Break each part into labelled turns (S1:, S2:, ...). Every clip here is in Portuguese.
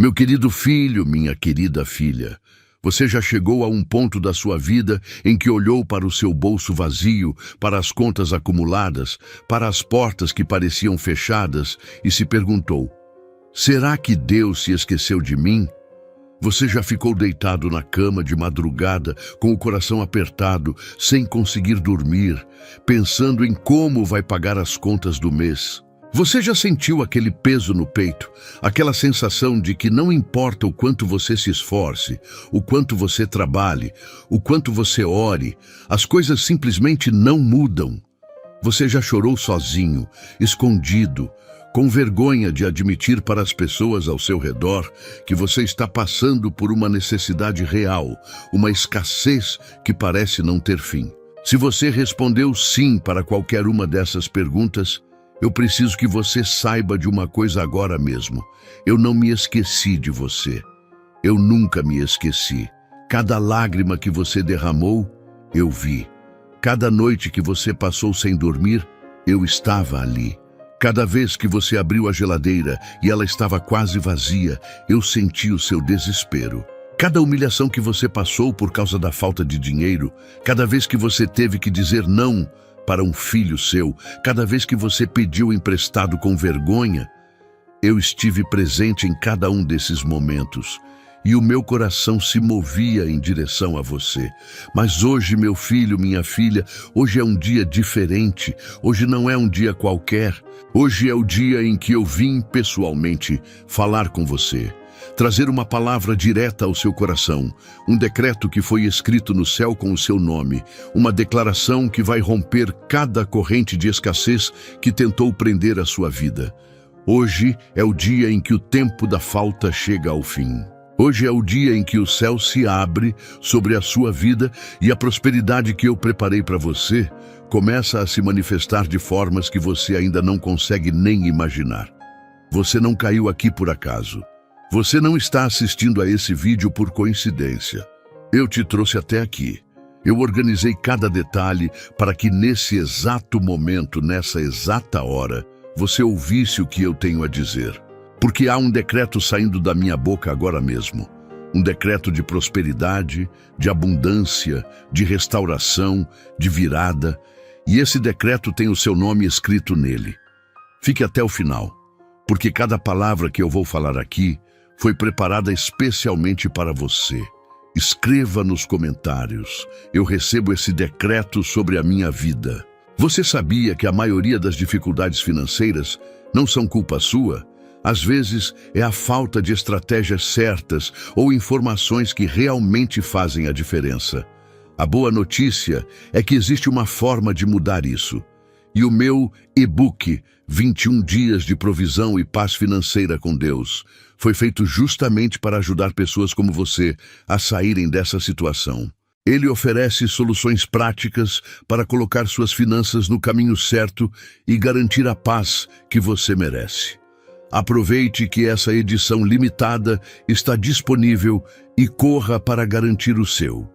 S1: Meu querido filho, minha querida filha, você já chegou a um ponto da sua vida em que olhou para o seu bolso vazio, para as contas acumuladas, para as portas que pareciam fechadas e se perguntou: será que Deus se esqueceu de mim? Você já ficou deitado na cama de madrugada, com o coração apertado, sem conseguir dormir, pensando em como vai pagar as contas do mês? Você já sentiu aquele peso no peito, aquela sensação de que não importa o quanto você se esforce, o quanto você trabalhe, o quanto você ore, as coisas simplesmente não mudam? Você já chorou sozinho, escondido, com vergonha de admitir para as pessoas ao seu redor que você está passando por uma necessidade real, uma escassez que parece não ter fim? Se você respondeu sim para qualquer uma dessas perguntas, eu preciso que você saiba de uma coisa agora mesmo. Eu não me esqueci de você. Eu nunca me esqueci. Cada lágrima que você derramou, eu vi. Cada noite que você passou sem dormir, eu estava ali. Cada vez que você abriu a geladeira e ela estava quase vazia, eu senti o seu desespero. Cada humilhação que você passou por causa da falta de dinheiro, cada vez que você teve que dizer não para um filho seu, cada vez que você pediu emprestado com vergonha, eu estive presente em cada um desses momentos e o meu coração se movia em direção a você. Mas hoje, meu filho, minha filha, hoje é um dia diferente, hoje não é um dia qualquer, hoje é o dia em que eu vim pessoalmente falar com você. Trazer uma palavra direta ao seu coração, um decreto que foi escrito no céu com o seu nome, uma declaração que vai romper cada corrente de escassez que tentou prender a sua vida. Hoje é o dia em que o tempo da falta chega ao fim. Hoje é o dia em que o céu se abre sobre a sua vida e a prosperidade que eu preparei para você começa a se manifestar de formas que você ainda não consegue nem imaginar. Você não caiu aqui por acaso. Você não está assistindo a esse vídeo por coincidência. Eu te trouxe até aqui. Eu organizei cada detalhe para que nesse exato momento, nessa exata hora, você ouvisse o que eu tenho a dizer. Porque há um decreto saindo da minha boca agora mesmo. Um decreto de prosperidade, de abundância, de restauração, de virada. E esse decreto tem o seu nome escrito nele. Fique até o final, porque cada palavra que eu vou falar aqui foi preparada especialmente para você. Escreva nos comentários: eu recebo esse decreto sobre a minha vida. Você sabia que a maioria das dificuldades financeiras não são culpa sua? Às vezes é a falta de estratégias certas ou informações que realmente fazem a diferença. A boa notícia é que existe uma forma de mudar isso. E o meu e-book 21 Dias de Provisão e Paz Financeira com Deus foi feito justamente para ajudar pessoas como você a saírem dessa situação. Ele oferece soluções práticas para colocar suas finanças no caminho certo e garantir a paz que você merece. Aproveite que essa edição limitada está disponível e corra para garantir o seu.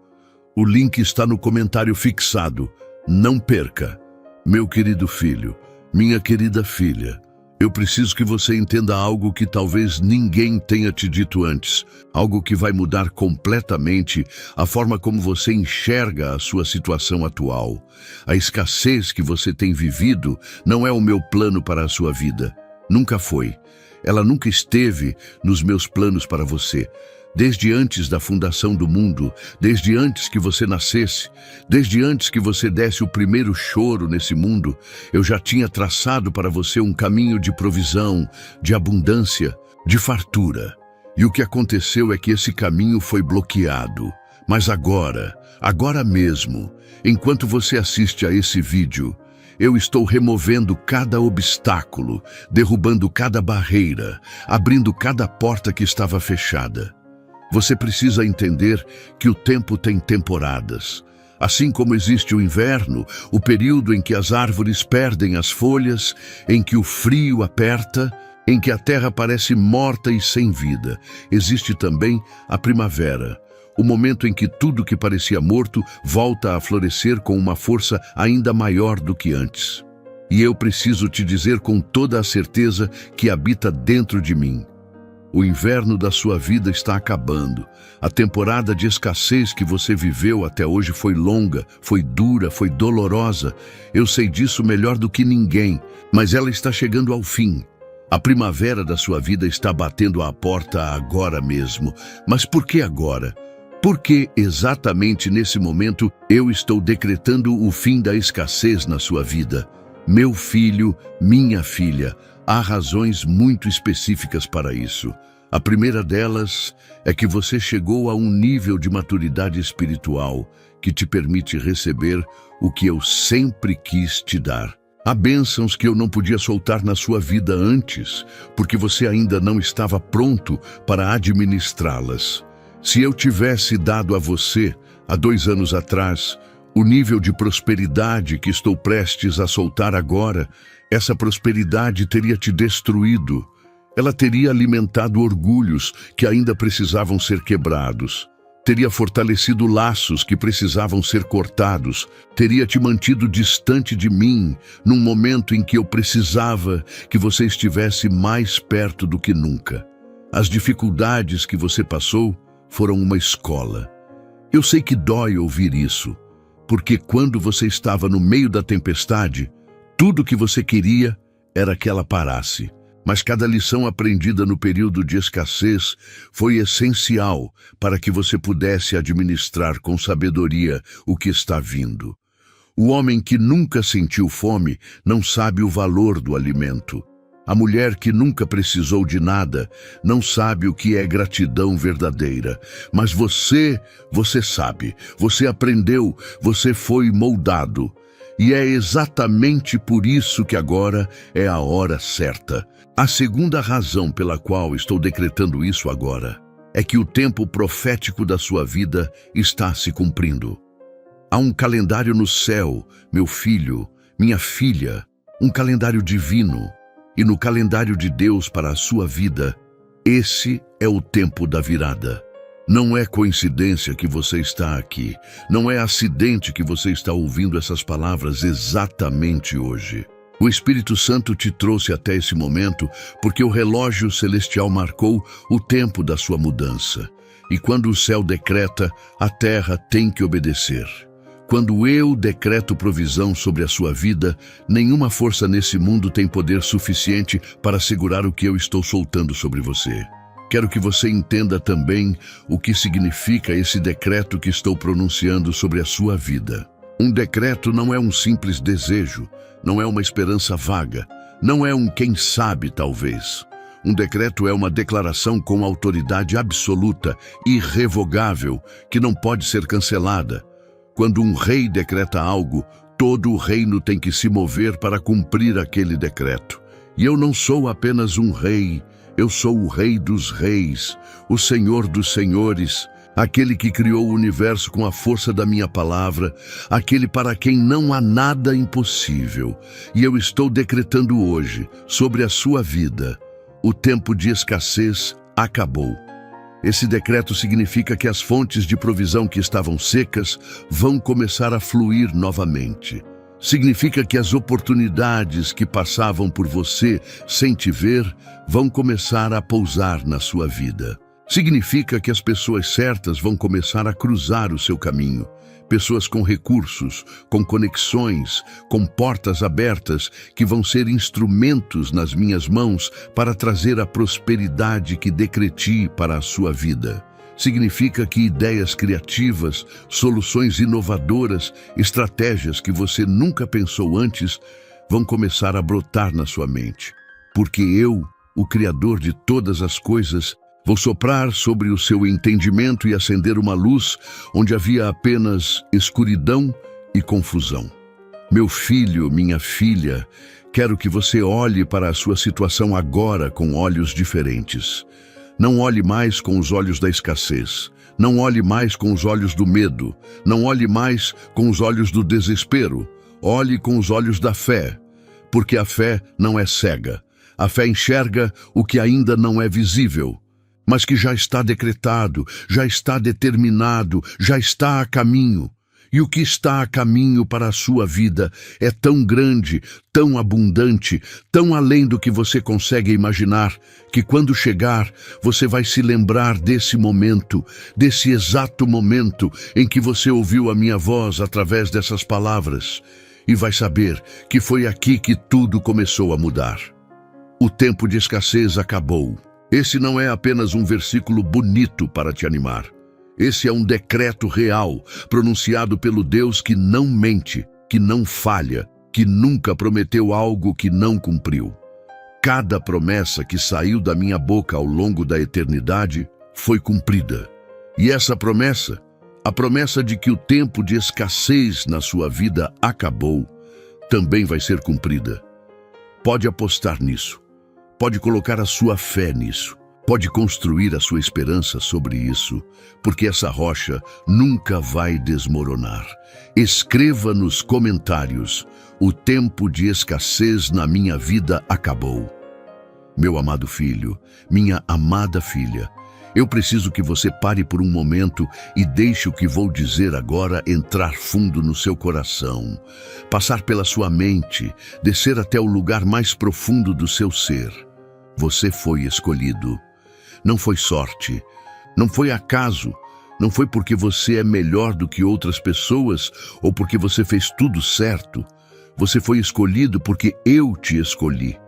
S1: O link está no comentário fixado. Não perca! Meu querido filho, minha querida filha, eu preciso que você entenda algo que talvez ninguém tenha te dito antes, algo que vai mudar completamente a forma como você enxerga a sua situação atual. A escassez que você tem vivido não é o meu plano para a sua vida. Nunca foi. Ela nunca esteve nos meus planos para você. Desde antes da fundação do mundo, desde antes que você nascesse, desde antes que você desse o primeiro choro nesse mundo, eu já tinha traçado para você um caminho de provisão, de abundância, de fartura. E o que aconteceu é que esse caminho foi bloqueado. Mas agora mesmo, enquanto você assiste a esse vídeo, eu estou removendo cada obstáculo, derrubando cada barreira, abrindo cada porta que estava fechada. Você precisa entender que o tempo tem temporadas. Assim como existe o inverno, o período em que as árvores perdem as folhas, em que o frio aperta, em que a terra parece morta e sem vida, existe também a primavera, o momento em que tudo que parecia morto volta a florescer com uma força ainda maior do que antes. E eu preciso te dizer com toda a certeza que habita dentro de mim: O inverno da sua vida está acabando. A temporada de escassez que você viveu até hoje foi longa, foi dura, foi dolorosa. Eu sei disso melhor do que ninguém, mas ela está chegando ao fim. A primavera da sua vida está batendo à porta agora mesmo. Mas por que agora? Porque exatamente nesse momento eu estou decretando o fim da escassez na sua vida. Meu filho, minha filha, há razões muito específicas para isso. A primeira delas é que você chegou a um nível de maturidade espiritual que te permite receber o que eu sempre quis te dar. Há bênçãos que eu não podia soltar na sua vida antes, porque você ainda não estava pronto para administrá-las. Se eu tivesse dado a você, há 2 anos atrás, o nível de prosperidade que estou prestes a soltar agora, essa prosperidade teria te destruído. Ela teria alimentado orgulhos que ainda precisavam ser quebrados. Teria fortalecido laços que precisavam ser cortados. Teria te mantido distante de mim, num momento em que eu precisava que você estivesse mais perto do que nunca. As dificuldades que você passou foram uma escola. Eu sei que dói ouvir isso, porque quando você estava no meio da tempestade, tudo que você queria era que ela parasse. Mas cada lição aprendida no período de escassez foi essencial para que você pudesse administrar com sabedoria o que está vindo. O homem que nunca sentiu fome não sabe o valor do alimento. A mulher que nunca precisou de nada não sabe o que é gratidão verdadeira. Mas você sabe, você aprendeu, você foi moldado. E é exatamente por isso que agora é a hora certa. A segunda razão pela qual estou decretando isso agora é que o tempo profético da sua vida está se cumprindo. Há um calendário no céu, meu filho, minha filha, um calendário divino. E no calendário de Deus para a sua vida, esse é o tempo da virada. Não é coincidência que você está aqui. Não é acidente que você está ouvindo essas palavras exatamente hoje. O Espírito Santo te trouxe até esse momento porque o relógio celestial marcou o tempo da sua mudança. E quando o céu decreta, a terra tem que obedecer. Quando eu decreto provisão sobre a sua vida, nenhuma força nesse mundo tem poder suficiente para segurar o que eu estou soltando sobre você. Quero que você entenda também o que significa esse decreto que estou pronunciando sobre a sua vida. Um decreto não é um simples desejo, não é uma esperança vaga, não é um quem sabe talvez. Um decreto é uma declaração com autoridade absoluta, irrevogável, que não pode ser cancelada. Quando um rei decreta algo, todo o reino tem que se mover para cumprir aquele decreto. E eu não sou apenas um rei, eu sou o Rei dos Reis, o Senhor dos Senhores, aquele que criou o universo com a força da minha palavra, aquele para quem não há nada impossível. E eu estou decretando hoje, sobre a sua vida, o tempo de escassez acabou. Esse decreto significa que as fontes de provisão que estavam secas vão começar a fluir novamente. Significa que as oportunidades que passavam por você sem te ver vão começar a pousar na sua vida. Significa que as pessoas certas vão começar a cruzar o seu caminho. Pessoas com recursos, com conexões, com portas abertas que vão ser instrumentos nas minhas mãos para trazer a prosperidade que decreti para a sua vida. Significa que ideias criativas, soluções inovadoras, estratégias que você nunca pensou antes vão começar a brotar na sua mente. Porque eu, o Criador de todas as coisas, vou soprar sobre o seu entendimento e acender uma luz onde havia apenas escuridão e confusão. Meu filho, minha filha, quero que você olhe para a sua situação agora com olhos diferentes. Não olhe mais com os olhos da escassez. Não olhe mais com os olhos do medo. Não olhe mais com os olhos do desespero. Olhe com os olhos da fé. Porque a fé não é cega. A fé enxerga o que ainda não é visível, mas que já está decretado, já está determinado, já está a caminho. E o que está a caminho para a sua vida é tão grande, tão abundante, tão além do que você consegue imaginar, que quando chegar, você vai se lembrar desse momento, desse exato momento em que você ouviu a minha voz através dessas palavras, e vai saber que foi aqui que tudo começou a mudar. O tempo de escassez acabou. Esse não é apenas um versículo bonito para te animar. Esse é um decreto real, pronunciado pelo Deus que não mente, que não falha, que nunca prometeu algo que não cumpriu. Cada promessa que saiu da minha boca ao longo da eternidade foi cumprida. E essa promessa, a promessa de que o tempo de escassez na sua vida acabou, também vai ser cumprida. Pode apostar nisso. Pode colocar a sua fé nisso. Pode construir a sua esperança sobre isso, porque essa rocha nunca vai desmoronar. Escreva nos comentários: o tempo de escassez na minha vida acabou. Meu amado filho, minha amada filha, eu preciso que você pare por um momento e deixe o que vou dizer agora entrar fundo no seu coração, passar pela sua mente, descer até o lugar mais profundo do seu ser. Você foi escolhido. Não foi sorte, não foi acaso, não foi porque você é melhor do que outras pessoas ou porque você fez tudo certo. Você foi escolhido porque eu te escolhi.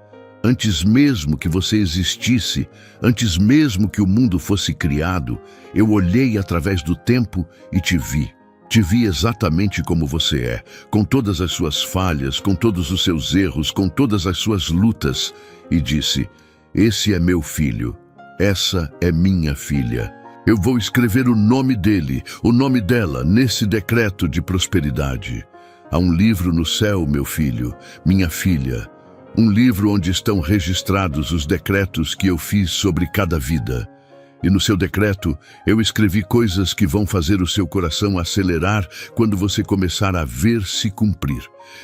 S1: Antes mesmo que você existisse, antes mesmo que o mundo fosse criado, eu olhei através do tempo e te vi. Te vi exatamente como você é, com todas as suas falhas, com todos os seus erros, com todas as suas lutas, e disse: esse é meu filho. Essa é minha filha. Eu vou escrever o nome dele, o nome dela, nesse decreto de prosperidade. Há um livro no céu, meu filho, minha filha. Um livro onde estão registrados os decretos que eu fiz sobre cada vida. E no seu decreto, eu escrevi coisas que vão fazer o seu coração acelerar quando você começar a ver se cumprir.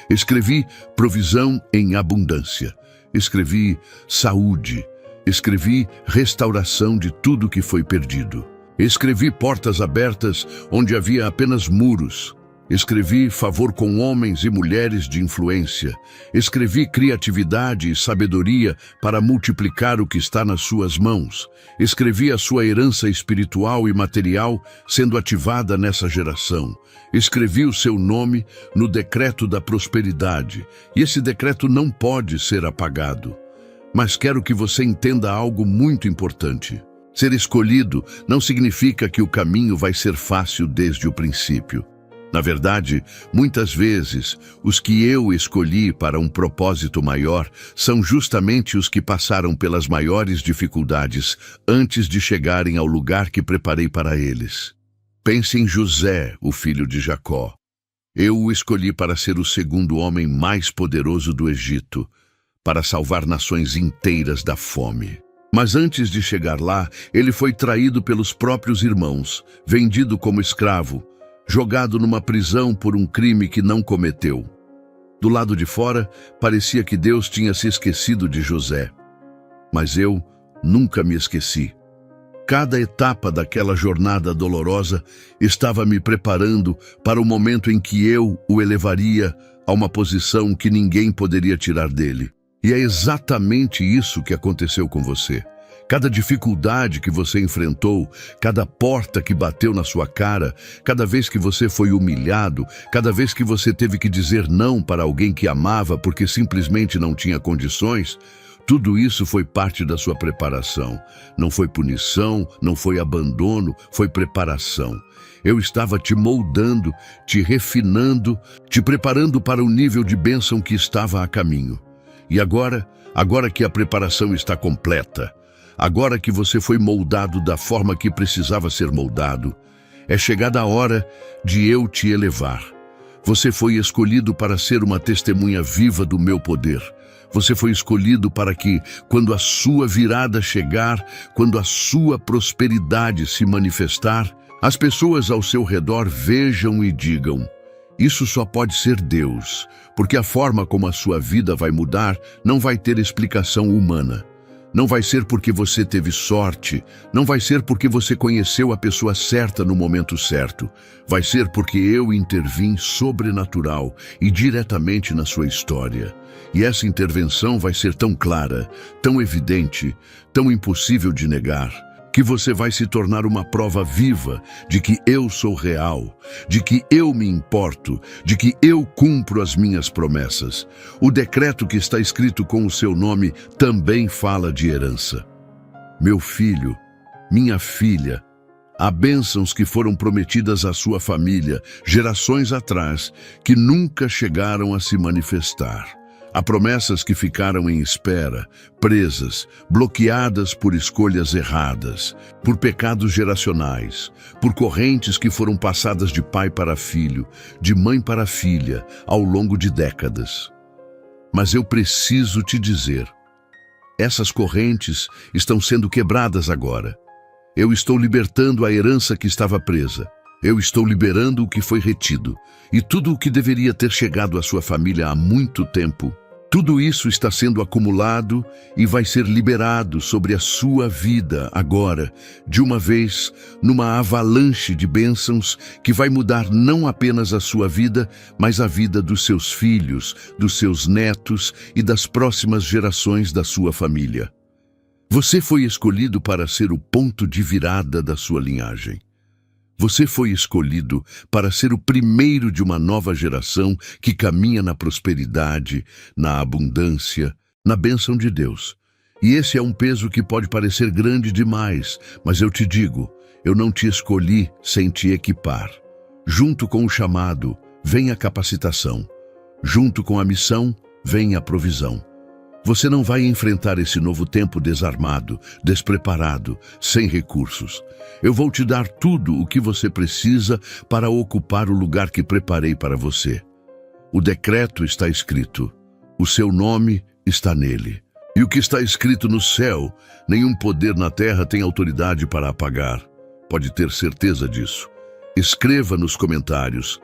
S1: Escrevi provisão em abundância. Escrevi saúde. Escrevi restauração de tudo que foi perdido. Escrevi portas abertas onde havia apenas muros. Escrevi favor com homens e mulheres de influência. Escrevi criatividade e sabedoria para multiplicar o que está nas suas mãos. Escrevi a sua herança espiritual e material sendo ativada nessa geração. Escrevi o seu nome no decreto da prosperidade. E esse decreto não pode ser apagado. Mas quero que você entenda algo muito importante. Ser escolhido não significa que o caminho vai ser fácil desde o princípio. Na verdade, muitas vezes, os que eu escolhi para um propósito maior são justamente os que passaram pelas maiores dificuldades antes de chegarem ao lugar que preparei para eles. Pense em José, o filho de Jacó. Eu o escolhi para ser o segundo homem mais poderoso do Egito, para salvar nações inteiras da fome. Mas antes de chegar lá, ele foi traído pelos próprios irmãos, vendido como escravo, jogado numa prisão por um crime que não cometeu. Do lado de fora, parecia que Deus tinha se esquecido de José. Mas eu nunca me esqueci. Cada etapa daquela jornada dolorosa estava me preparando para o momento em que eu o elevaria a uma posição que ninguém poderia tirar dele. E é exatamente isso que aconteceu com você. Cada dificuldade que você enfrentou, cada porta que bateu na sua cara, cada vez que você foi humilhado, cada vez que você teve que dizer não para alguém que amava porque simplesmente não tinha condições, tudo isso foi parte da sua preparação. Não foi punição, não foi abandono, foi preparação. Eu estava te moldando, te refinando, te preparando para o nível de bênção que estava a caminho. E agora que a preparação está completa, agora que você foi moldado da forma que precisava ser moldado, é chegada a hora de eu te elevar. Você foi escolhido para ser uma testemunha viva do meu poder. Você foi escolhido para que, quando a sua virada chegar, quando a sua prosperidade se manifestar, as pessoas ao seu redor vejam e digam: isso só pode ser Deus, porque a forma como a sua vida vai mudar não vai ter explicação humana. Não vai ser porque você teve sorte, não vai ser porque você conheceu a pessoa certa no momento certo. Vai ser porque eu intervim sobrenatural e diretamente na sua história. E essa intervenção vai ser tão clara, tão evidente, tão impossível de negar, que você vai se tornar uma prova viva de que eu sou real, de que eu me importo, de que eu cumpro as minhas promessas. O decreto que está escrito com o seu nome também fala de herança. Meu filho, minha filha, há bênçãos que foram prometidas à sua família gerações atrás que nunca chegaram a se manifestar. Há promessas que ficaram em espera, presas, bloqueadas por escolhas erradas, por pecados geracionais, por correntes que foram passadas de pai para filho, de mãe para filha, ao longo de décadas. Mas eu preciso te dizer, essas correntes estão sendo quebradas agora. Eu estou libertando a herança que estava presa. Eu estou liberando o que foi retido. E tudo o que deveria ter chegado à sua família há muito tempo, tudo isso está sendo acumulado e vai ser liberado sobre a sua vida agora, de uma vez, numa avalanche de bênçãos que vai mudar não apenas a sua vida, mas a vida dos seus filhos, dos seus netos e das próximas gerações da sua família. Você foi escolhido para ser o ponto de virada da sua linhagem. Você foi escolhido para ser o primeiro de uma nova geração que caminha na prosperidade, na abundância, na bênção de Deus. E esse é um peso que pode parecer grande demais, mas eu te digo, eu não te escolhi sem te equipar. Junto com o chamado, vem a capacitação. Junto com a missão, vem a provisão. Você não vai enfrentar esse novo tempo desarmado, despreparado, sem recursos. Eu vou te dar tudo o que você precisa para ocupar o lugar que preparei para você. O decreto está escrito, o seu nome está nele. E o que está escrito no céu, nenhum poder na terra tem autoridade para apagar. Pode ter certeza disso. Escreva nos comentários: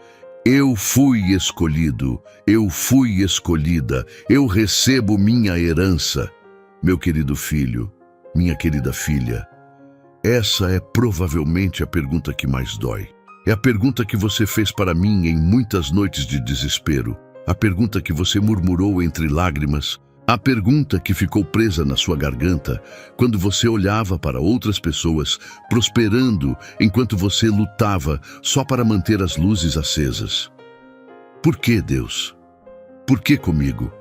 S1: eu fui escolhido, eu fui escolhida, eu recebo minha herança. Meu querido filho, minha querida filha, essa é provavelmente a pergunta que mais dói. É a pergunta que você fez para mim em muitas noites de desespero. A pergunta que você murmurou entre lágrimas. A pergunta que ficou presa na sua garganta quando você olhava para outras pessoas prosperando enquanto você lutava só para manter as luzes acesas. Por que, Deus? Por que comigo?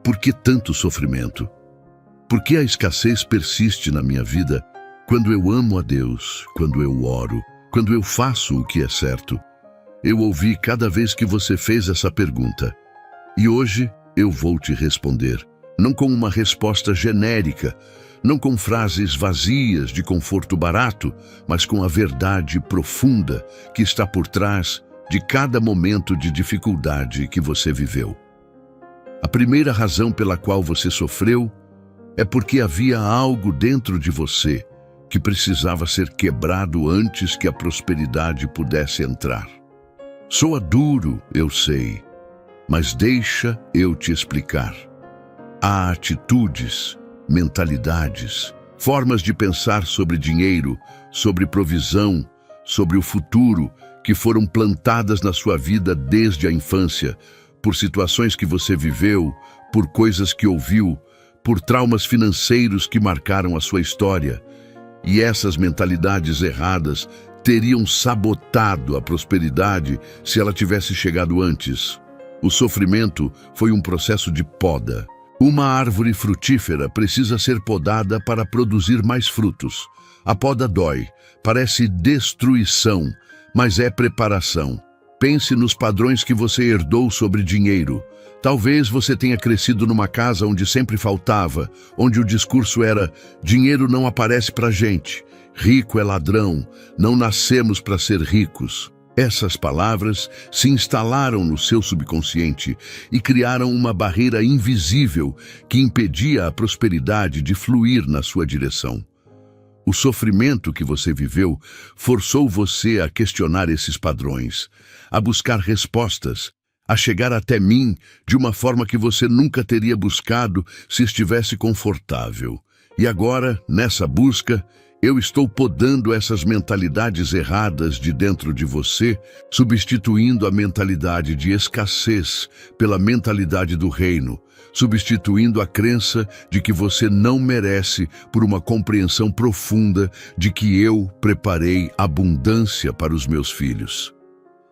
S1: Por que tanto sofrimento? Por que a escassez persiste na minha vida quando eu amo a Deus, quando eu oro, quando eu faço o que é certo? Eu ouvi cada vez que você fez essa pergunta. E hoje eu vou te responder. Não com uma resposta genérica, não com frases vazias de conforto barato, mas com a verdade profunda que está por trás de cada momento de dificuldade que você viveu. A primeira razão pela qual você sofreu é porque havia algo dentro de você que precisava ser quebrado antes que a prosperidade pudesse entrar. Soa duro, eu sei, mas deixa eu te explicar. Há atitudes, mentalidades, formas de pensar sobre dinheiro, sobre provisão, sobre o futuro, que foram plantadas na sua vida desde a infância, por situações que você viveu, por coisas que ouviu, por traumas financeiros que marcaram a sua história. E essas mentalidades erradas teriam sabotado a prosperidade se ela tivesse chegado antes. O sofrimento foi um processo de poda. Uma árvore frutífera precisa ser podada para produzir mais frutos. A poda dói, parece destruição, mas é preparação. Pense nos padrões que você herdou sobre dinheiro. Talvez você tenha crescido numa casa onde sempre faltava, onde o discurso era: dinheiro não aparece pra gente, rico é ladrão, não nascemos para ser ricos. Essas palavras se instalaram no seu subconsciente e criaram uma barreira invisível que impedia a prosperidade de fluir na sua direção. O sofrimento que você viveu forçou você a questionar esses padrões, a buscar respostas, a chegar até mim de uma forma que você nunca teria buscado se estivesse confortável. E agora, nessa busca, eu estou podando essas mentalidades erradas de dentro de você, substituindo a mentalidade de escassez pela mentalidade do reino, substituindo a crença de que você não merece por uma compreensão profunda de que eu preparei abundância para os meus filhos.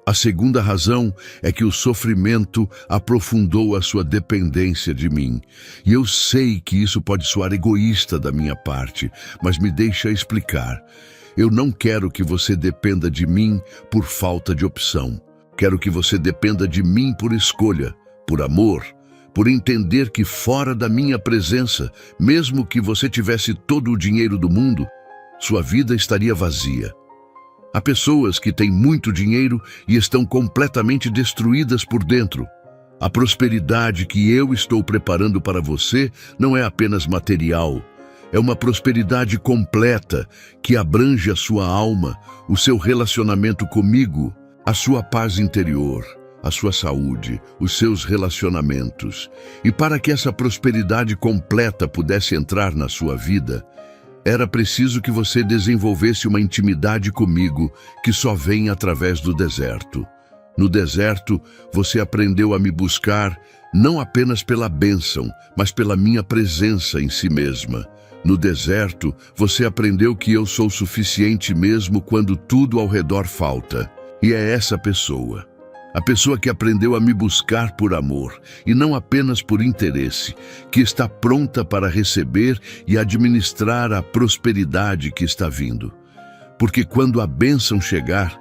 S1: A segunda razão é que o sofrimento aprofundou a sua dependência de mim. E eu sei que isso pode soar egoísta da minha parte, mas me deixa explicar. Eu não quero que você dependa de mim por falta de opção. Quero que você dependa de mim por escolha, por amor, por entender que fora da minha presença, mesmo que você tivesse todo o dinheiro do mundo, sua vida estaria vazia. Há pessoas que têm muito dinheiro e estão completamente destruídas por dentro. A prosperidade que eu estou preparando para você não é apenas material. É uma prosperidade completa que abrange a sua alma, o seu relacionamento comigo, a sua paz interior, a sua saúde, os seus relacionamentos. E para que essa prosperidade completa pudesse entrar na sua vida, era preciso que você desenvolvesse uma intimidade comigo que só vem através do deserto. No deserto, você aprendeu a me buscar não apenas pela bênção, mas pela minha presença em si mesma. No deserto, você aprendeu que eu sou suficiente mesmo quando tudo ao redor falta. E é essa pessoa. A pessoa que aprendeu a me buscar por amor e não apenas por interesse, que está pronta para receber e administrar a prosperidade que está vindo. Porque quando a bênção chegar,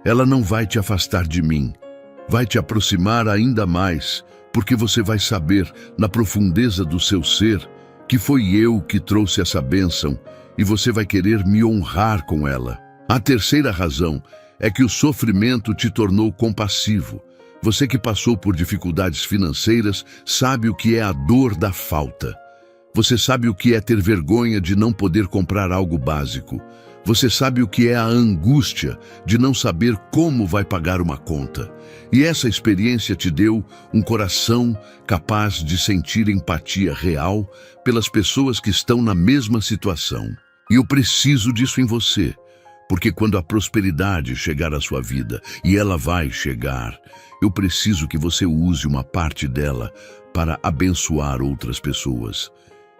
S1: ela não vai te afastar de mim, vai te aproximar ainda mais, porque você vai saber, na profundeza do seu ser, que foi eu que trouxe essa bênção e você vai querer me honrar com ela. A terceira razão é que o sofrimento te tornou compassivo. Você que passou por dificuldades financeiras sabe o que é a dor da falta. Você sabe o que é ter vergonha de não poder comprar algo básico. Você sabe o que é a angústia de não saber como vai pagar uma conta. E essa experiência te deu um coração capaz de sentir empatia real pelas pessoas que estão na mesma situação. E eu preciso disso em você. Porque quando a prosperidade chegar à sua vida, e ela vai chegar, eu preciso que você use uma parte dela para abençoar outras pessoas.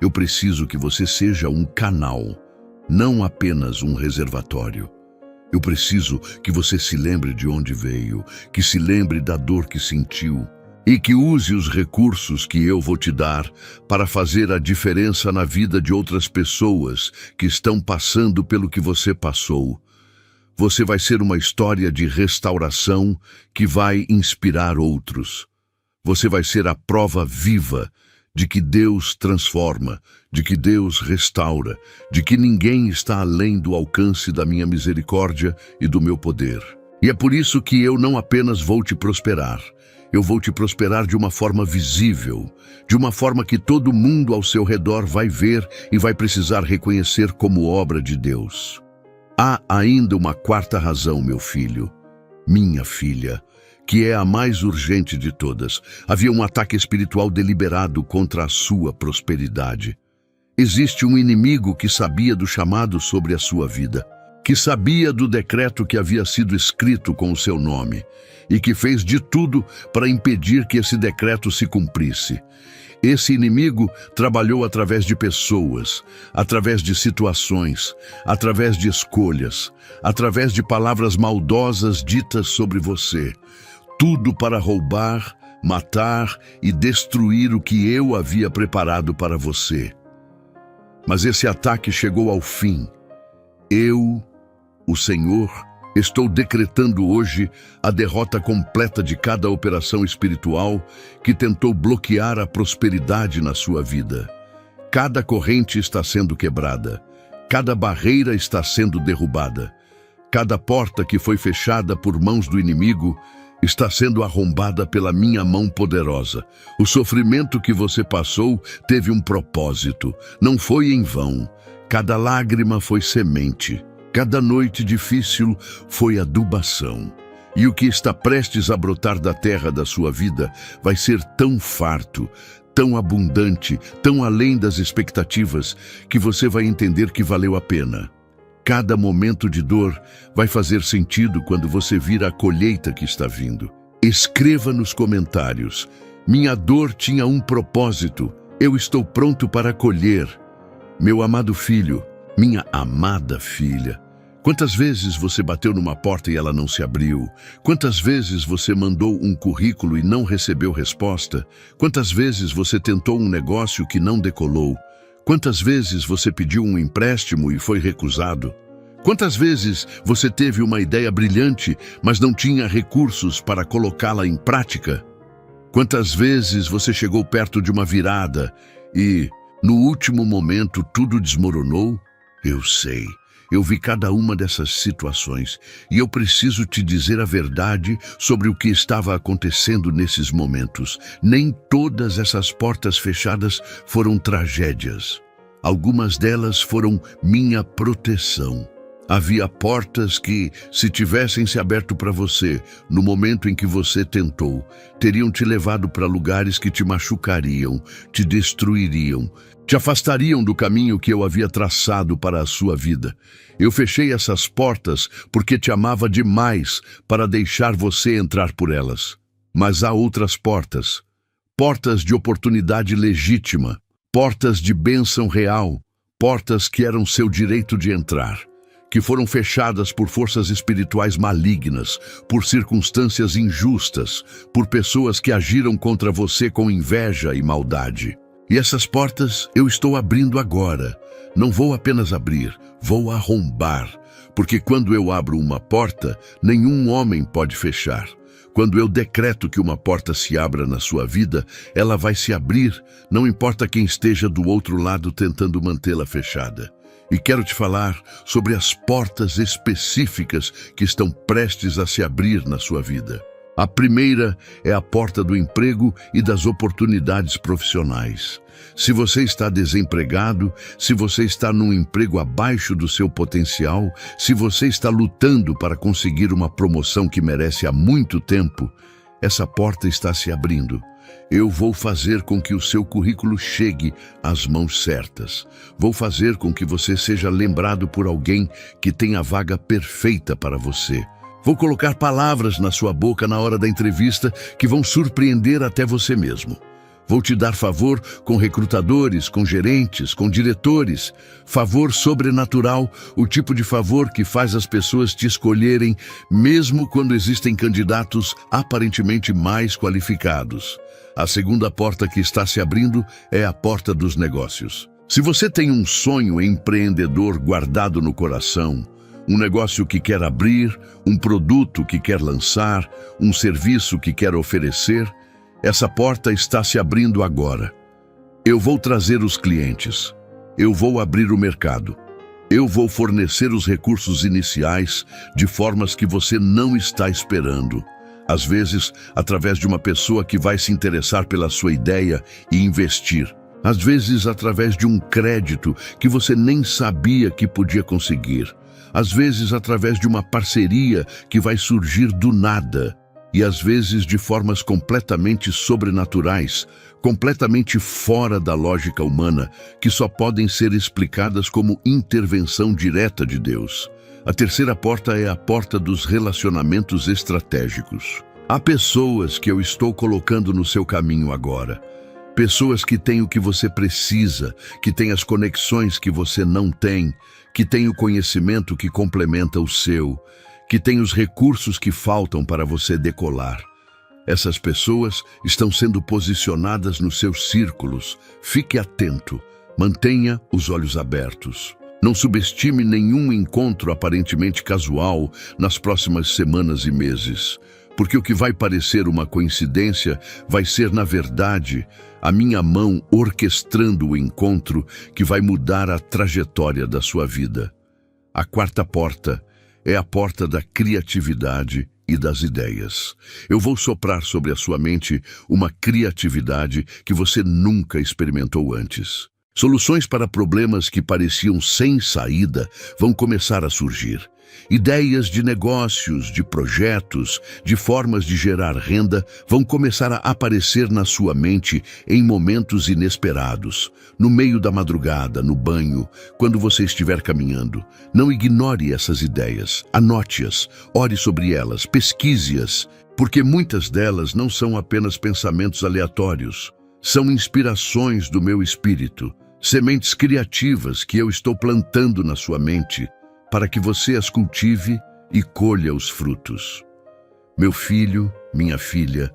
S1: Eu preciso que você seja um canal, não apenas um reservatório. Eu preciso que você se lembre de onde veio, que se lembre da dor que sentiu, e que use os recursos que eu vou te dar para fazer a diferença na vida de outras pessoas que estão passando pelo que você passou. Você vai ser uma história de restauração que vai inspirar outros. Você vai ser a prova viva de que Deus transforma, de que Deus restaura, de que ninguém está além do alcance da minha misericórdia e do meu poder. E é por isso que eu não apenas vou te prosperar, eu vou te prosperar de uma forma visível, de uma forma que todo mundo ao seu redor vai ver e vai precisar reconhecer como obra de Deus. Há ainda uma quarta razão, meu filho, minha filha, que é a mais urgente de todas. Havia um ataque espiritual deliberado contra a sua prosperidade. Existe um inimigo que sabia do chamado sobre a sua vida, que sabia do decreto que havia sido escrito com o seu nome e que fez de tudo para impedir que esse decreto se cumprisse. Esse inimigo trabalhou através de pessoas, através de situações, através de escolhas, através de palavras maldosas ditas sobre você. Tudo para roubar, matar e destruir o que eu havia preparado para você. Mas esse ataque chegou ao fim. Eu, o Senhor, estou decretando hoje a derrota completa de cada operação espiritual que tentou bloquear a prosperidade na sua vida. Cada corrente está sendo quebrada, cada barreira está sendo derrubada, cada porta que foi fechada por mãos do inimigo está sendo arrombada pela minha mão poderosa. O sofrimento que você passou teve um propósito, não foi em vão. Cada lágrima foi semente. Cada noite difícil foi adubação. E o que está prestes a brotar da terra da sua vida vai ser tão farto, tão abundante, tão além das expectativas, que você vai entender que valeu a pena. Cada momento de dor vai fazer sentido quando você vir a colheita que está vindo. Escreva nos comentários: minha dor tinha um propósito, eu estou pronto para colher. Meu amado filho, minha amada filha, quantas vezes você bateu numa porta e ela não se abriu? Quantas vezes você mandou um currículo e não recebeu resposta? Quantas vezes você tentou um negócio que não decolou? Quantas vezes você pediu um empréstimo e foi recusado? Quantas vezes você teve uma ideia brilhante, mas não tinha recursos para colocá-la em prática? Quantas vezes você chegou perto de uma virada e, no último momento, tudo desmoronou? Eu sei. Eu vi cada uma dessas situações e eu preciso te dizer a verdade sobre o que estava acontecendo nesses momentos. Nem todas essas portas fechadas foram tragédias. Algumas delas foram minha proteção. Havia portas que, se tivessem se aberto para você, no momento em que você tentou, teriam te levado para lugares que te machucariam, te destruiriam, te afastariam do caminho que eu havia traçado para a sua vida. Eu fechei essas portas porque te amava demais para deixar você entrar por elas. Mas há outras portas, portas de oportunidade legítima, portas de bênção real, portas que eram seu direito de entrar, que foram fechadas por forças espirituais malignas, por circunstâncias injustas, por pessoas que agiram contra você com inveja e maldade. E essas portas eu estou abrindo agora. Não vou apenas abrir, vou arrombar, porque quando eu abro uma porta, nenhum homem pode fechar. Quando eu decreto que uma porta se abra na sua vida, ela vai se abrir, não importa quem esteja do outro lado tentando mantê-la fechada. E quero te falar sobre as portas específicas que estão prestes a se abrir na sua vida. A primeira é a porta do emprego e das oportunidades profissionais. Se você está desempregado, se você está num emprego abaixo do seu potencial, se você está lutando para conseguir uma promoção que merece há muito tempo, essa porta está se abrindo. Eu vou fazer com que o seu currículo chegue às mãos certas. Vou fazer com que você seja lembrado por alguém que tem a vaga perfeita para você. Vou colocar palavras na sua boca na hora da entrevista que vão surpreender até você mesmo. Vou te dar favor com recrutadores, com gerentes, com diretores. Favor sobrenatural, o tipo de favor que faz as pessoas te escolherem, mesmo quando existem candidatos aparentemente mais qualificados. A segunda porta que está se abrindo é a porta dos negócios. Se você tem um sonho empreendedor guardado no coração, um negócio que quer abrir, um produto que quer lançar, um serviço que quer oferecer, essa porta está se abrindo agora. Eu vou trazer os clientes. Eu vou abrir o mercado. Eu vou fornecer os recursos iniciais de formas que você não está esperando. Às vezes, através de uma pessoa que vai se interessar pela sua ideia e investir. Às vezes, através de um crédito que você nem sabia que podia conseguir. Às vezes, através de uma parceria que vai surgir do nada. E às vezes de formas completamente sobrenaturais, completamente fora da lógica humana, que só podem ser explicadas como intervenção direta de Deus. A terceira porta é a porta dos relacionamentos estratégicos. Há pessoas que eu estou colocando no seu caminho agora. Pessoas que têm o que você precisa, que têm as conexões que você não tem, que têm o conhecimento que complementa o seu, que têm os recursos que faltam para você decolar. Essas pessoas estão sendo posicionadas nos seus círculos. Fique atento, mantenha os olhos abertos. Não subestime nenhum encontro aparentemente casual nas próximas semanas e meses, porque o que vai parecer uma coincidência vai ser, na verdade, a minha mão orquestrando o encontro que vai mudar a trajetória da sua vida. A quarta porta é a porta da criatividade e das ideias. Eu vou soprar sobre a sua mente uma criatividade que você nunca experimentou antes. Soluções para problemas que pareciam sem saída vão começar a surgir. Ideias de negócios, de projetos, de formas de gerar renda vão começar a aparecer na sua mente em momentos inesperados, no meio da madrugada, no banho, quando você estiver caminhando. Não ignore essas ideias, anote-as, ore sobre elas, pesquise-as, porque muitas delas não são apenas pensamentos aleatórios, são inspirações do meu espírito, sementes criativas que eu estou plantando na sua mente, para que você as cultive e colha os frutos. Meu filho, minha filha,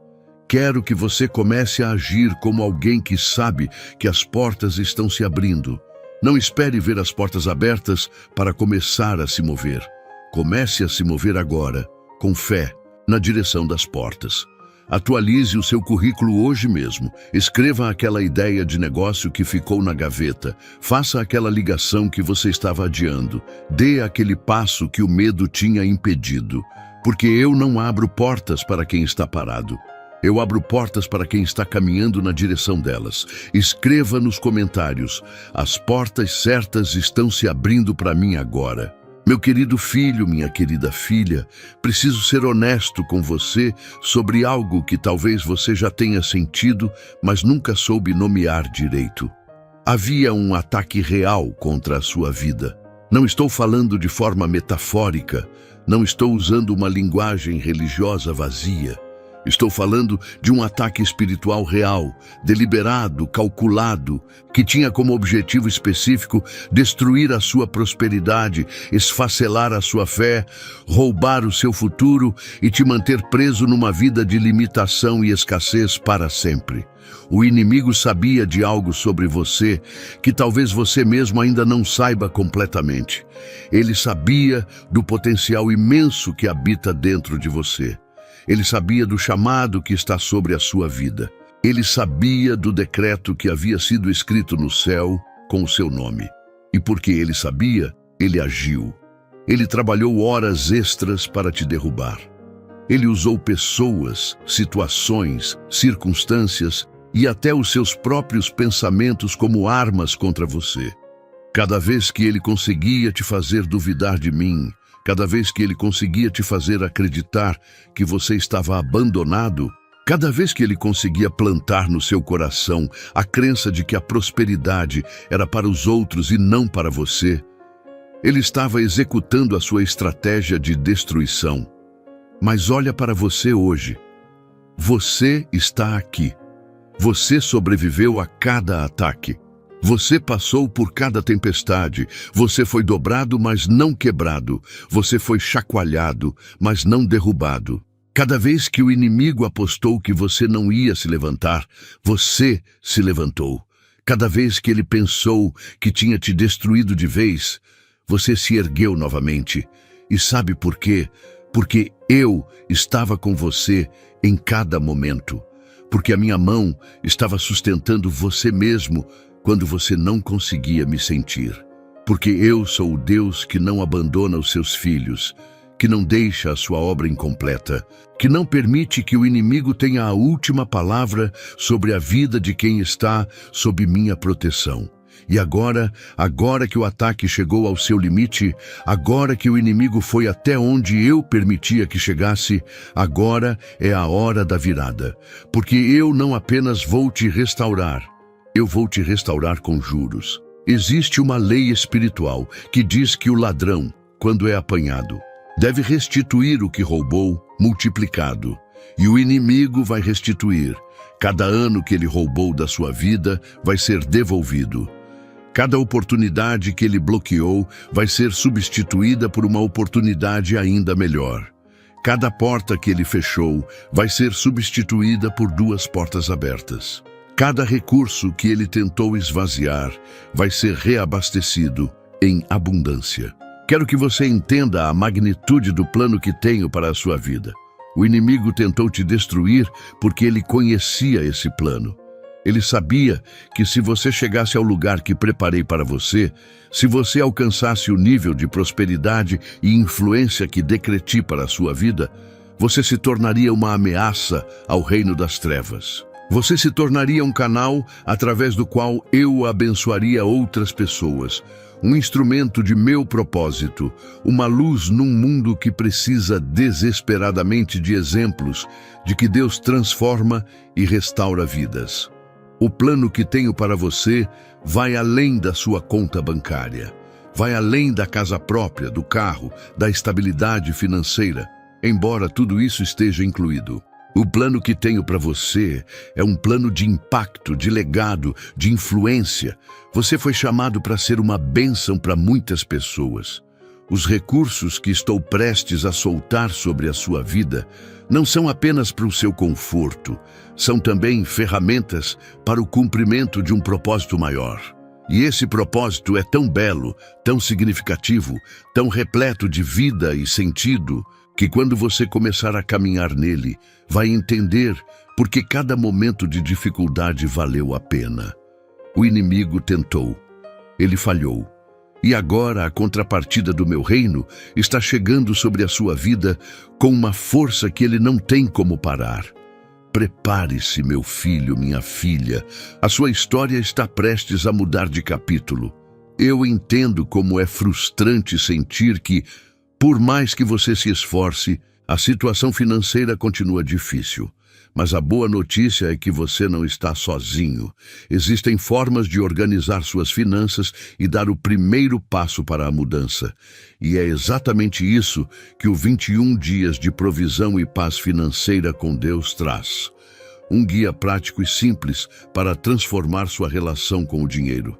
S1: quero que você comece a agir como alguém que sabe que as portas estão se abrindo. Não espere ver as portas abertas para começar a se mover. Comece a se mover agora, com fé, na direção das portas. Atualize o seu currículo hoje mesmo. Escreva aquela ideia de negócio que ficou na gaveta. Faça aquela ligação que você estava adiando. Dê aquele passo que o medo tinha impedido. Porque eu não abro portas para quem está parado. Eu abro portas para quem está caminhando na direção delas. Escreva nos comentários: as portas certas estão se abrindo para mim agora. Meu querido filho, minha querida filha, preciso ser honesto com você sobre algo que talvez você já tenha sentido, mas nunca soube nomear direito. Havia um ataque real contra a sua vida. Não estou falando de forma metafórica, não estou usando uma linguagem religiosa vazia. Estou falando de um ataque espiritual real, deliberado, calculado, que tinha como objetivo específico destruir a sua prosperidade, esfacelar a sua fé, roubar o seu futuro e te manter preso numa vida de limitação e escassez para sempre. O inimigo sabia de algo sobre você que talvez você mesmo ainda não saiba completamente. Ele sabia do potencial imenso que habita dentro de você. Ele sabia do chamado que está sobre a sua vida. Ele sabia do decreto que havia sido escrito no céu com o seu nome. E porque ele sabia, ele agiu. Ele trabalhou horas extras para te derrubar. Ele usou pessoas, situações, circunstâncias e até os seus próprios pensamentos como armas contra você. Cada vez que ele conseguia te fazer duvidar de mim, cada vez que ele conseguia te fazer acreditar que você estava abandonado, cada vez que ele conseguia plantar no seu coração a crença de que a prosperidade era para os outros e não para você, ele estava executando a sua estratégia de destruição. Mas olha para você hoje. Você está aqui. Você sobreviveu a cada ataque. Você passou por cada tempestade, você foi dobrado, mas não quebrado, você foi chacoalhado, mas não derrubado. Cada vez que o inimigo apostou que você não ia se levantar, você se levantou. Cada vez que ele pensou que tinha te destruído de vez, você se ergueu novamente. E sabe por quê? Porque eu estava com você em cada momento. Porque a minha mão estava sustentando você mesmo quando você não conseguia me sentir. Porque eu sou o Deus que não abandona os seus filhos, que não deixa a sua obra incompleta, que não permite que o inimigo tenha a última palavra sobre a vida de quem está sob minha proteção. E agora que o ataque chegou ao seu limite, agora que o inimigo foi até onde eu permitia que chegasse, agora é a hora da virada. Porque eu não apenas vou te restaurar, eu vou te restaurar com juros. Existe uma lei espiritual que diz que o ladrão, quando é apanhado, deve restituir o que roubou multiplicado. E o inimigo vai restituir. Cada ano que ele roubou da sua vida vai ser devolvido. Cada oportunidade que ele bloqueou vai ser substituída por uma oportunidade ainda melhor. Cada porta que ele fechou vai ser substituída por 2 portas abertas. Cada recurso que ele tentou esvaziar vai ser reabastecido em abundância. Quero que você entenda a magnitude do plano que tenho para a sua vida. O inimigo tentou te destruir porque ele conhecia esse plano. Ele sabia que se você chegasse ao lugar que preparei para você, se você alcançasse o nível de prosperidade e influência que decreti para a sua vida, você se tornaria uma ameaça ao reino das trevas. Você se tornaria um canal através do qual eu abençoaria outras pessoas, um instrumento de meu propósito, uma luz num mundo que precisa desesperadamente de exemplos de que Deus transforma e restaura vidas. O plano que tenho para você vai além da sua conta bancária, vai além da casa própria, do carro, da estabilidade financeira, embora tudo isso esteja incluído. O plano que tenho para você é um plano de impacto, de legado, de influência. Você foi chamado para ser uma bênção para muitas pessoas. Os recursos que estou prestes a soltar sobre a sua vida não são apenas para o seu conforto, são também ferramentas para o cumprimento de um propósito maior. E esse propósito é tão belo, tão significativo, tão repleto de vida e sentido, que quando você começar a caminhar nele, vai entender por que cada momento de dificuldade valeu a pena. O inimigo tentou, ele falhou. E agora a contrapartida do meu reino está chegando sobre a sua vida com uma força que ele não tem como parar. Prepare-se, meu filho, minha filha. A sua história está prestes a mudar de capítulo. Eu entendo como é frustrante sentir que, por mais que você se esforce, a situação financeira continua difícil. Mas a boa notícia é que você não está sozinho. Existem formas de organizar suas finanças e dar o primeiro passo para a mudança. E é exatamente isso que o 21 Dias de Provisão e Paz Financeira com Deus traz. Um guia prático e simples para transformar sua relação com o dinheiro.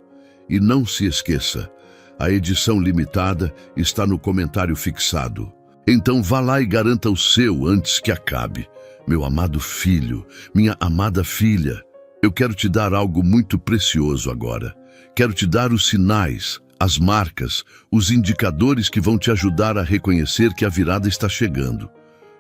S1: E não se esqueça, a edição limitada está no comentário fixado. Então vá lá e garanta o seu antes que acabe. Meu amado filho, minha amada filha, eu quero te dar algo muito precioso agora. Quero te dar os sinais, as marcas, os indicadores que vão te ajudar a reconhecer que a virada está chegando.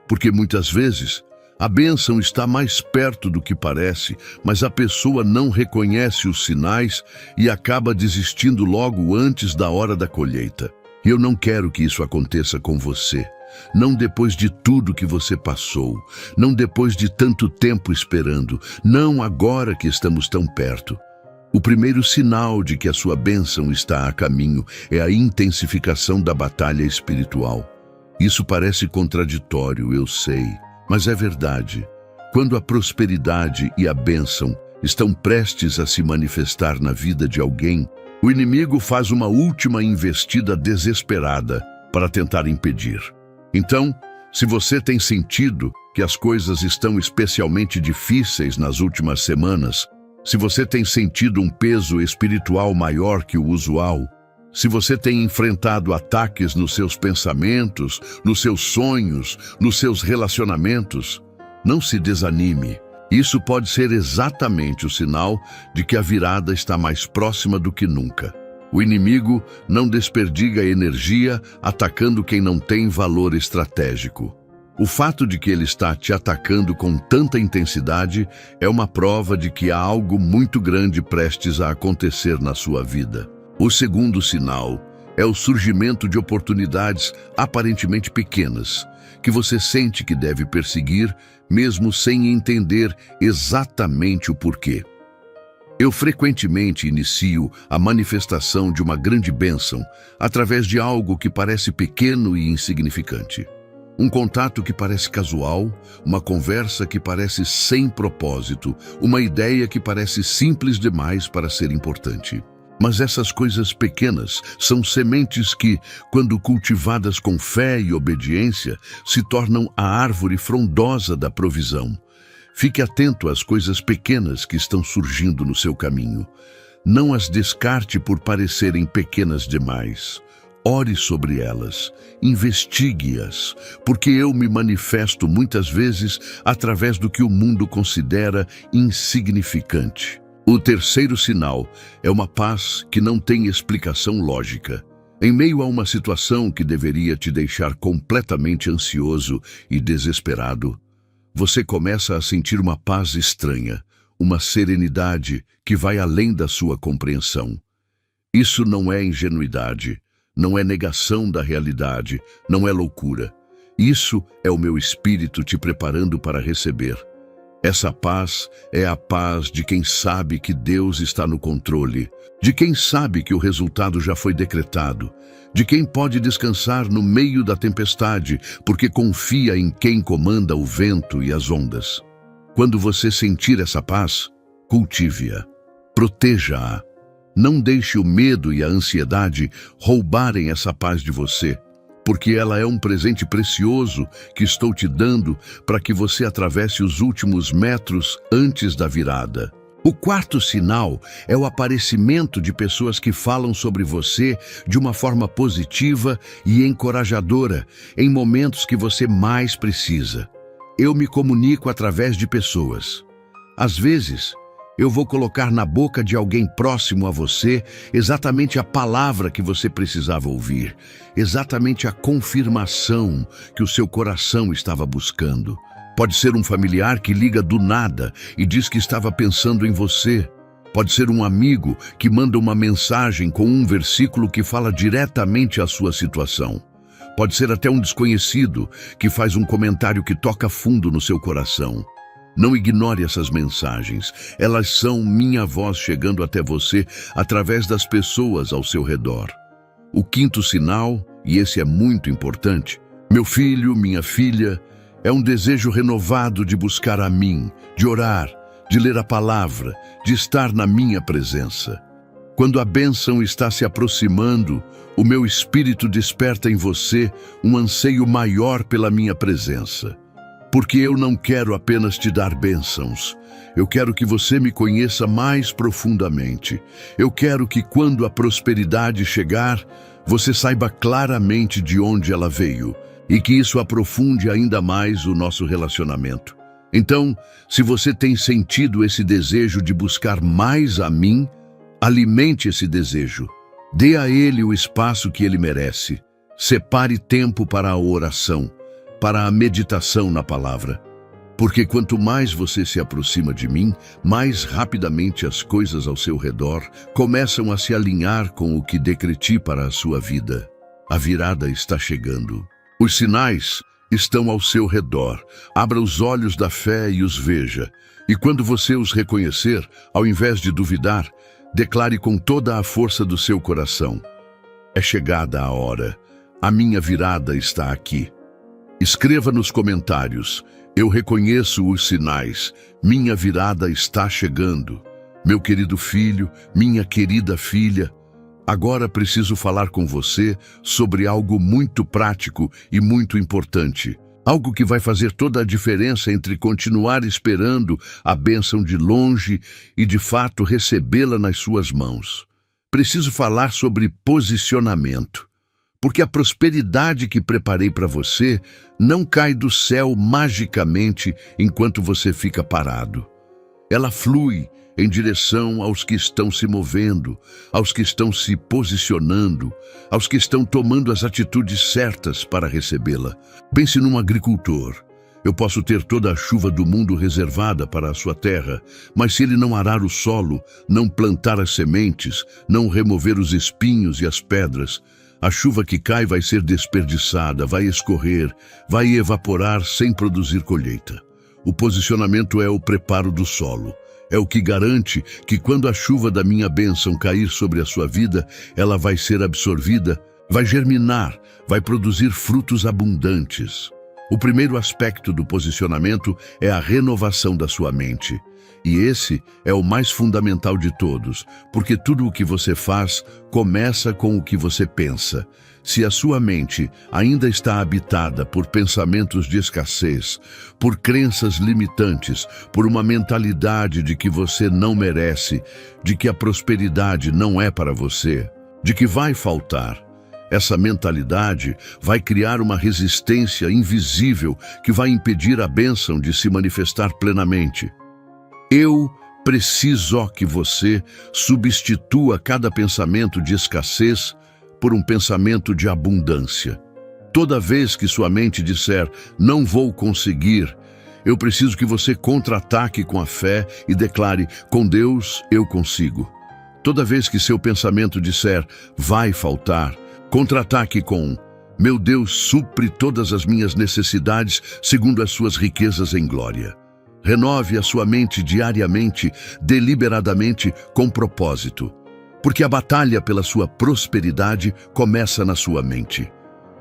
S1: Porque muitas vezes a bênção está mais perto do que parece, mas a pessoa não reconhece os sinais e acaba desistindo logo antes da hora da colheita. E eu não quero que isso aconteça com você. Não depois de tudo que você passou, não depois de tanto tempo esperando, não agora que estamos tão perto. O primeiro sinal de que a sua bênção está a caminho é a intensificação da batalha espiritual. Isso parece contraditório, eu sei, mas é verdade. Quando a prosperidade e a bênção estão prestes a se manifestar na vida de alguém, o inimigo faz uma última investida desesperada para tentar impedir. Então, se você tem sentido que as coisas estão especialmente difíceis nas últimas semanas, se você tem sentido um peso espiritual maior que o usual, se você tem enfrentado ataques nos seus pensamentos, nos seus sonhos, nos seus relacionamentos, não se desanime. Isso pode ser exatamente o sinal de que a virada está mais próxima do que nunca. O inimigo não desperdiga energia atacando quem não tem valor estratégico. O fato de que ele está te atacando com tanta intensidade é uma prova de que há algo muito grande prestes a acontecer na sua vida. O segundo sinal é o surgimento de oportunidades aparentemente pequenas, que você sente que deve perseguir, mesmo sem entender exatamente o porquê. Eu frequentemente inicio a manifestação de uma grande bênção através de algo que parece pequeno e insignificante. Um contato que parece casual, uma conversa que parece sem propósito, uma ideia que parece simples demais para ser importante. Mas essas coisas pequenas são sementes que, quando cultivadas com fé e obediência, se tornam a árvore frondosa da provisão. Fique atento às coisas pequenas que estão surgindo no seu caminho. Não as descarte por parecerem pequenas demais. Ore sobre elas, investigue-as, porque eu me manifesto muitas vezes através do que o mundo considera insignificante. O terceiro sinal é uma paz que não tem explicação lógica. Em meio a uma situação que deveria te deixar completamente ansioso e desesperado, você começa a sentir uma paz estranha, uma serenidade que vai além da sua compreensão. Isso não é ingenuidade, não é negação da realidade, não é loucura. Isso é o meu espírito te preparando para receber. Essa paz é a paz de quem sabe que Deus está no controle, de quem sabe que o resultado já foi decretado, de quem pode descansar no meio da tempestade, porque confia em quem comanda o vento e as ondas. Quando você sentir essa paz, cultive-a, proteja-a. Não deixe o medo e a ansiedade roubarem essa paz de você, porque ela é um presente precioso que estou te dando para que você atravesse os últimos metros antes da virada. O quarto sinal é o aparecimento de pessoas que falam sobre você de uma forma positiva e encorajadora em momentos que você mais precisa. Eu me comunico através de pessoas. Às vezes, eu vou colocar na boca de alguém próximo a você exatamente a palavra que você precisava ouvir, exatamente a confirmação que o seu coração estava buscando. Pode ser um familiar que liga do nada e diz que estava pensando em você. Pode ser um amigo que manda uma mensagem com um versículo que fala diretamente à sua situação. Pode ser até um desconhecido que faz um comentário que toca fundo no seu coração. Não ignore essas mensagens. Elas são minha voz chegando até você através das pessoas ao seu redor. O quinto sinal, e esse é muito importante, meu filho, minha filha, é um desejo renovado de buscar a mim, de orar, de ler a palavra, de estar na minha presença. Quando a bênção está se aproximando, o meu espírito desperta em você um anseio maior pela minha presença. Porque eu não quero apenas te dar bênçãos. Eu quero que você me conheça mais profundamente. Eu quero que quando a prosperidade chegar, você saiba claramente de onde ela veio e que isso aprofunde ainda mais o nosso relacionamento. Então, se você tem sentido esse desejo de buscar mais a mim, alimente esse desejo. Dê a ele o espaço que ele merece. Separe tempo para a oração, para a meditação na palavra. Porque quanto mais você se aproxima de mim, mais rapidamente as coisas ao seu redor começam a se alinhar com o que decreti para a sua vida. A virada está chegando. Os sinais estão ao seu redor. Abra os olhos da fé e os veja. E quando você os reconhecer, ao invés de duvidar, declare com toda a força do seu coração: é chegada a hora. A minha virada está aqui. Escreva nos comentários: eu reconheço os sinais. Minha virada está chegando. Meu querido filho, minha querida filha, agora preciso falar com você sobre algo muito prático e muito importante. Algo que vai fazer toda a diferença entre continuar esperando a bênção de longe e, de fato, recebê-la nas suas mãos. Preciso falar sobre posicionamento. Porque a prosperidade que preparei para você não cai do céu magicamente enquanto você fica parado. Ela flui em direção aos que estão se movendo, aos que estão se posicionando, aos que estão tomando as atitudes certas para recebê-la. Pense num agricultor. Eu posso ter toda a chuva do mundo reservada para a sua terra, mas se ele não arar o solo, não plantar as sementes, não remover os espinhos e as pedras, a chuva que cai vai ser desperdiçada, vai escorrer, vai evaporar sem produzir colheita. O posicionamento é o preparo do solo. É o que garante que quando a chuva da minha bênção cair sobre a sua vida, ela vai ser absorvida, vai germinar, vai produzir frutos abundantes. O primeiro aspecto do posicionamento é a renovação da sua mente. E esse é o mais fundamental de todos, porque tudo o que você faz começa com o que você pensa. Se a sua mente ainda está habitada por pensamentos de escassez, por crenças limitantes, por uma mentalidade de que você não merece, de que a prosperidade não é para você, de que vai faltar, essa mentalidade vai criar uma resistência invisível que vai impedir a bênção de se manifestar plenamente. Eu preciso que você substitua cada pensamento de escassez por um pensamento de abundância. Toda vez que sua mente disser, não vou conseguir, eu preciso que você contra-ataque com a fé e declare, com Deus eu consigo. Toda vez que seu pensamento disser, vai faltar, contra-ataque com, meu Deus supre todas as minhas necessidades segundo as suas riquezas em glória. Renove a sua mente diariamente, deliberadamente, com propósito. Porque a batalha pela sua prosperidade começa na sua mente.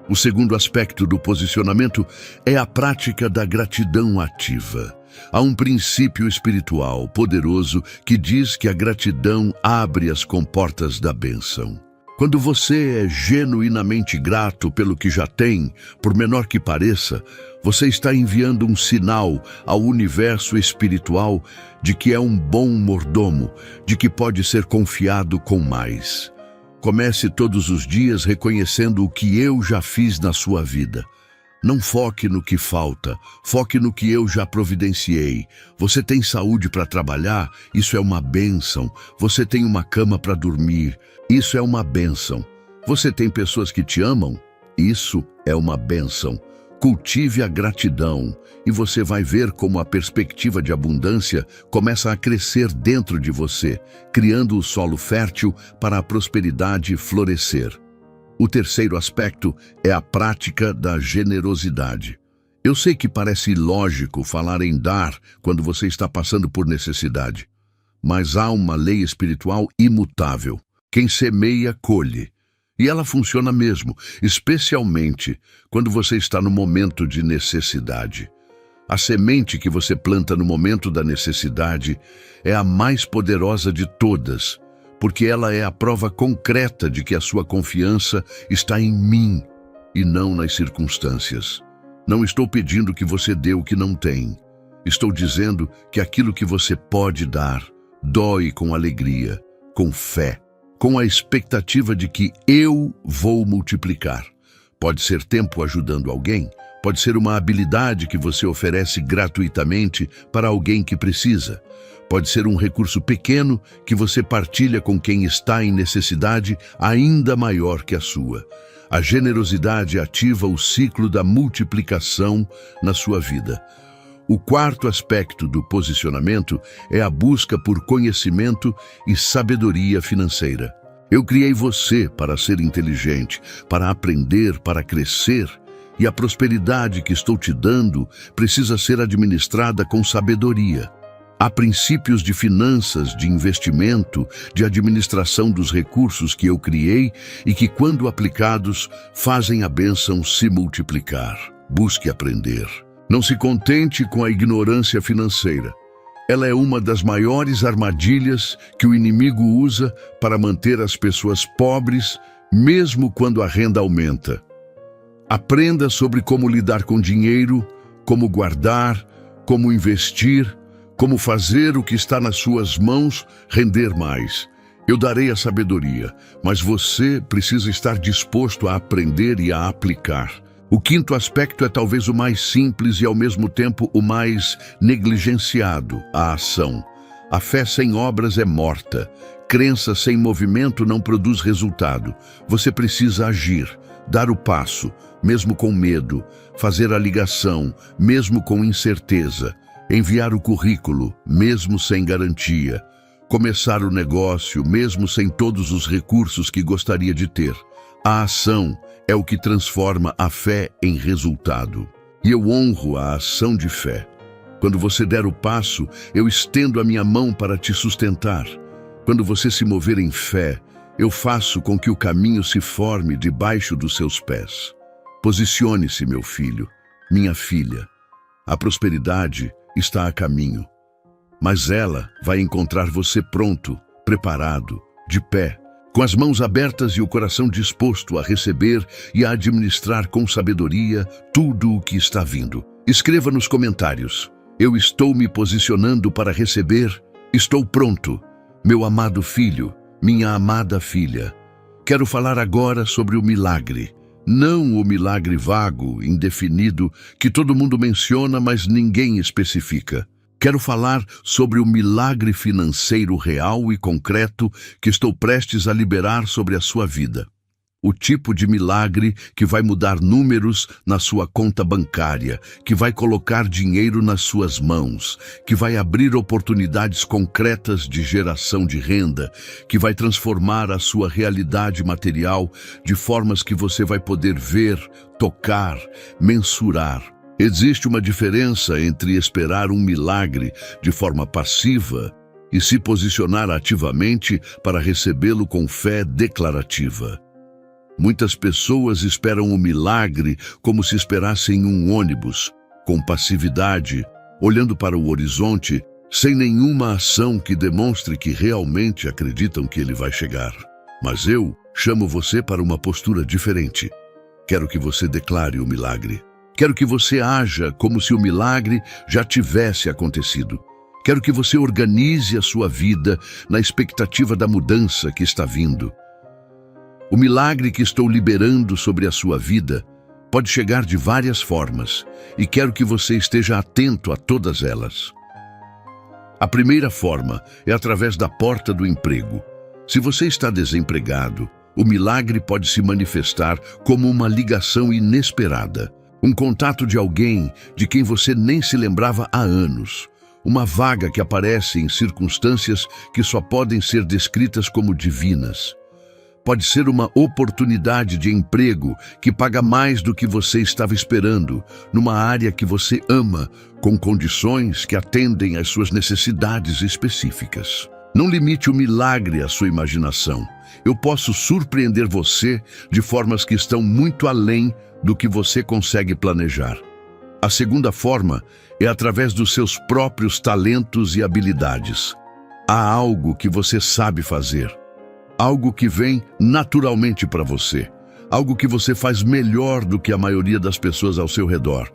S1: O segundo aspecto do posicionamento é a prática da gratidão ativa. Há um princípio espiritual poderoso que diz que a gratidão abre as comportas da bênção. Quando você é genuinamente grato pelo que já tem, por menor que pareça, você está enviando um sinal ao universo espiritual de que é um bom mordomo, de que pode ser confiado com mais. Comece todos os dias reconhecendo o que eu já fiz na sua vida. Não foque no que falta, foque no que eu já providenciei. Você tem saúde para trabalhar? Isso é uma bênção. Você tem uma cama para dormir? Isso é uma bênção. Você tem pessoas que te amam? Isso é uma bênção. Cultive a gratidão e você vai ver como a perspectiva de abundância começa a crescer dentro de você, criando o solo fértil para a prosperidade florescer. O terceiro aspecto é a prática da generosidade. Eu sei que parece ilógico falar em dar quando você está passando por necessidade, mas há uma lei espiritual imutável. Quem semeia, colhe. E ela funciona mesmo, especialmente quando você está no momento de necessidade. A semente que você planta no momento da necessidade é a mais poderosa de todas, porque ela é a prova concreta de que a sua confiança está em mim e não nas circunstâncias. Não estou pedindo que você dê o que não tem. Estou dizendo que aquilo que você pode dar dói com alegria, com fé, com a expectativa de que eu vou multiplicar. Pode ser tempo ajudando alguém, pode ser uma habilidade que você oferece gratuitamente para alguém que precisa. Pode ser um recurso pequeno que você partilha com quem está em necessidade ainda maior que a sua. A generosidade ativa o ciclo da multiplicação na sua vida. O quarto aspecto do posicionamento é a busca por conhecimento e sabedoria financeira. Eu criei você para ser inteligente, para aprender, para crescer, e a prosperidade que estou te dando precisa ser administrada com sabedoria. Há princípios de finanças, de investimento, de administração dos recursos que eu criei e que, quando aplicados, fazem a bênção se multiplicar. Busque aprender. Não se contente com a ignorância financeira. Ela é uma das maiores armadilhas que o inimigo usa para manter as pessoas pobres, mesmo quando a renda aumenta. Aprenda sobre como lidar com dinheiro, como guardar, como investir, como fazer o que está nas suas mãos render mais. Eu darei a sabedoria, mas você precisa estar disposto a aprender e a aplicar. O quinto aspecto é talvez o mais simples e, ao mesmo tempo, o mais negligenciado: a ação. A fé sem obras é morta. Crença sem movimento não produz resultado. Você precisa agir, dar o passo, mesmo com medo, fazer a ligação, mesmo com incerteza, enviar o currículo, mesmo sem garantia, começar o negócio, mesmo sem todos os recursos que gostaria de ter. A ação é o que transforma a fé em resultado. E eu honro a ação de fé. Quando você der o passo, eu estendo a minha mão para te sustentar. Quando você se mover em fé, eu faço com que o caminho se forme debaixo dos seus pés. Posicione-se, meu filho, minha filha. A prosperidade está a caminho, mas ela vai encontrar você pronto, preparado, de pé, com as mãos abertas e o coração disposto a receber e a administrar com sabedoria tudo o que está vindo. Escreva nos comentários: eu estou me posicionando para receber, estou pronto, meu amado filho, minha amada filha. Quero falar agora sobre o milagre. Não o milagre vago, indefinido, que todo mundo menciona, mas ninguém especifica. Quero falar sobre o milagre financeiro real e concreto que estou prestes a liberar sobre a sua vida. O tipo de milagre que vai mudar números na sua conta bancária, que vai colocar dinheiro nas suas mãos, que vai abrir oportunidades concretas de geração de renda, que vai transformar a sua realidade material de formas que você vai poder ver, tocar, mensurar. Existe uma diferença entre esperar um milagre de forma passiva e se posicionar ativamente para recebê-lo com fé declarativa. Muitas pessoas esperam o milagre como se esperassem um ônibus, com passividade, olhando para o horizonte, sem nenhuma ação que demonstre que realmente acreditam que ele vai chegar. Mas eu chamo você para uma postura diferente. Quero que você declare o milagre. Quero que você haja como se o milagre já tivesse acontecido. Quero que você organize a sua vida na expectativa da mudança que está vindo. O milagre que estou liberando sobre a sua vida pode chegar de várias formas e quero que você esteja atento a todas elas. A primeira forma é através da porta do emprego. Se você está desempregado, o milagre pode se manifestar como uma ligação inesperada, um contato de alguém de quem você nem se lembrava há anos, uma vaga que aparece em circunstâncias que só podem ser descritas como divinas. Pode ser uma oportunidade de emprego que paga mais do que você estava esperando, numa área que você ama, com condições que atendem às suas necessidades específicas. Não limite o milagre à sua imaginação. Eu posso surpreender você de formas que estão muito além do que você consegue planejar. A segunda forma é através dos seus próprios talentos e habilidades. Há algo que você sabe fazer. Algo que vem naturalmente para você. Algo que você faz melhor do que a maioria das pessoas ao seu redor.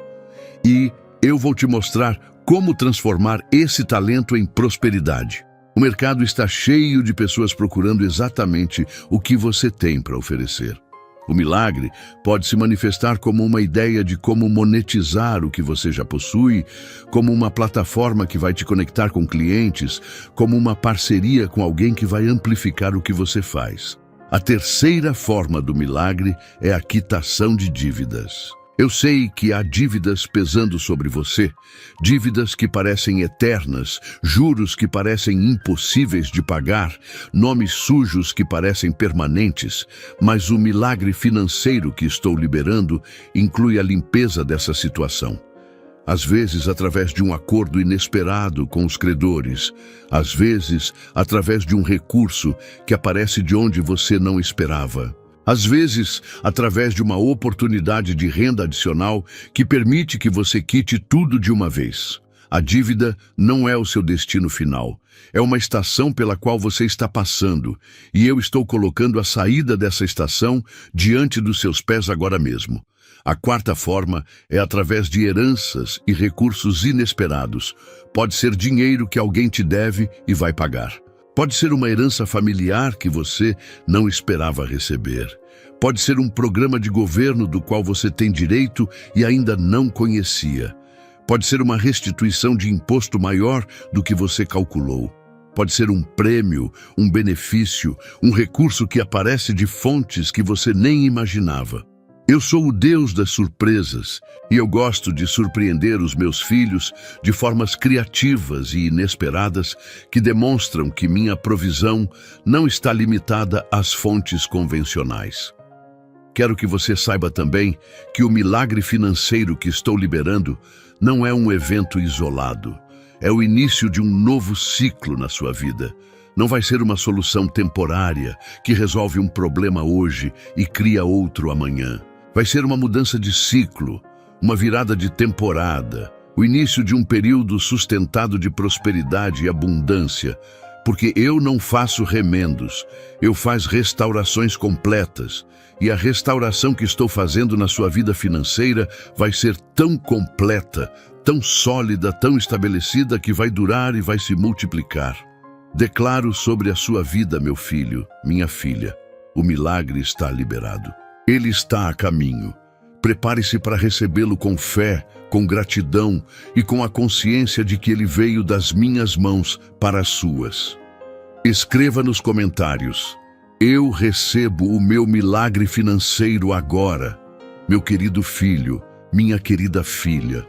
S1: E eu vou te mostrar como transformar esse talento em prosperidade. O mercado está cheio de pessoas procurando exatamente o que você tem para oferecer. O milagre pode se manifestar como uma ideia de como monetizar o que você já possui, como uma plataforma que vai te conectar com clientes, como uma parceria com alguém que vai amplificar o que você faz. A terceira forma do milagre é a quitação de dívidas. Eu sei que há dívidas pesando sobre você, dívidas que parecem eternas, juros que parecem impossíveis de pagar, nomes sujos que parecem permanentes, mas o milagre financeiro que estou liberando inclui a limpeza dessa situação. Às vezes, através de um acordo inesperado com os credores, às vezes, através de um recurso que aparece de onde você não esperava. Às vezes, através de uma oportunidade de renda adicional que permite que você quite tudo de uma vez. A dívida não é o seu destino final. É uma estação pela qual você está passando, e eu estou colocando a saída dessa estação diante dos seus pés agora mesmo. A quarta forma é através de heranças e recursos inesperados. Pode ser dinheiro que alguém te deve e vai pagar. Pode ser uma herança familiar que você não esperava receber. Pode ser um programa de governo do qual você tem direito e ainda não conhecia. Pode ser uma restituição de imposto maior do que você calculou. Pode ser um prêmio, um benefício, um recurso que aparece de fontes que você nem imaginava. Eu sou o Deus das surpresas e eu gosto de surpreender os meus filhos de formas criativas e inesperadas que demonstram que minha provisão não está limitada às fontes convencionais. Quero que você saiba também que o milagre financeiro que estou liberando não é um evento isolado. É o início de um novo ciclo na sua vida. Não vai ser uma solução temporária que resolve um problema hoje e cria outro amanhã. Vai ser uma mudança de ciclo, uma virada de temporada, o início de um período sustentado de prosperidade e abundância, porque eu não faço remendos, eu faço restaurações completas, e a restauração que estou fazendo na sua vida financeira vai ser tão completa, tão sólida, tão estabelecida que vai durar e vai se multiplicar. Declaro sobre a sua vida, meu filho, minha filha, o milagre está liberado. Ele está a caminho. Prepare-se para recebê-lo com fé, com gratidão e com a consciência de que ele veio das minhas mãos para as suas. Escreva nos comentários: eu recebo o meu milagre financeiro agora. Meu querido filho, minha querida filha.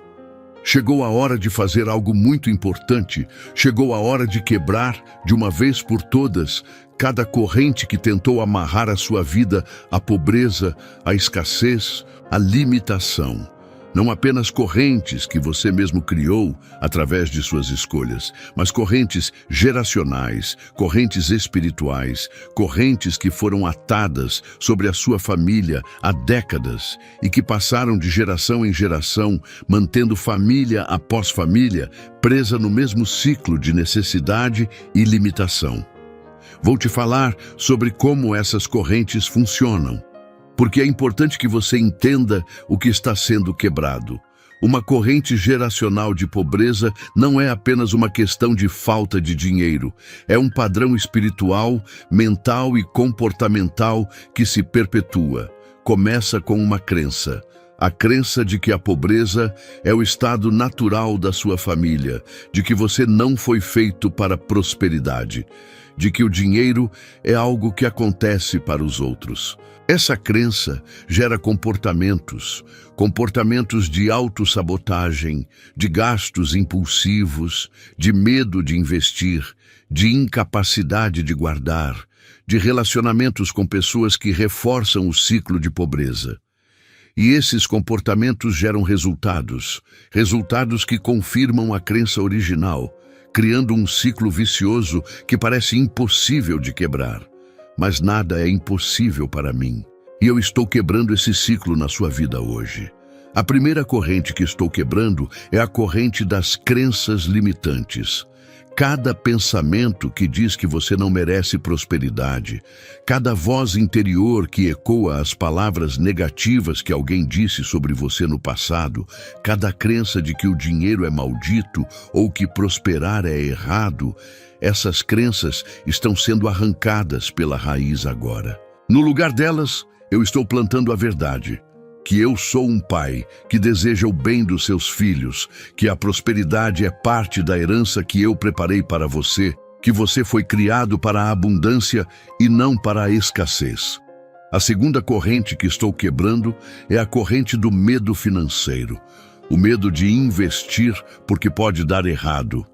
S1: Chegou a hora de fazer algo muito importante. Chegou a hora de quebrar, de uma vez por todas, cada corrente que tentou amarrar a sua vida à pobreza, à escassez, à limitação. Não apenas correntes que você mesmo criou através de suas escolhas, mas correntes geracionais, correntes espirituais, correntes que foram atadas sobre a sua família há décadas e que passaram de geração em geração, mantendo família após família presa no mesmo ciclo de necessidade e limitação. Vou te falar sobre como essas correntes funcionam, porque é importante que você entenda o que está sendo quebrado. Uma corrente geracional de pobreza não é apenas uma questão de falta de dinheiro. É um padrão espiritual, mental e comportamental que se perpetua. Começa com uma crença. A crença de que a pobreza é o estado natural da sua família, de que você não foi feito para prosperidade, de que o dinheiro é algo que acontece para os outros. Essa crença gera comportamentos de autossabotagem, de gastos impulsivos, de medo de investir, de incapacidade de guardar, de relacionamentos com pessoas que reforçam o ciclo de pobreza. E esses comportamentos geram resultados que confirmam a crença original, criando um ciclo vicioso que parece impossível de quebrar. Mas nada é impossível para mim. E eu estou quebrando esse ciclo na sua vida hoje. A primeira corrente que estou quebrando é a corrente das crenças limitantes. Cada pensamento que diz que você não merece prosperidade, cada voz interior que ecoa as palavras negativas que alguém disse sobre você no passado, cada crença de que o dinheiro é maldito ou que prosperar é errado, essas crenças estão sendo arrancadas pela raiz agora. No lugar delas, eu estou plantando a verdade, que eu sou um pai que deseja o bem dos seus filhos, que a prosperidade é parte da herança que eu preparei para você, que você foi criado para a abundância e não para a escassez. A segunda corrente que estou quebrando é a corrente do medo financeiro. O medo de investir porque pode dar errado.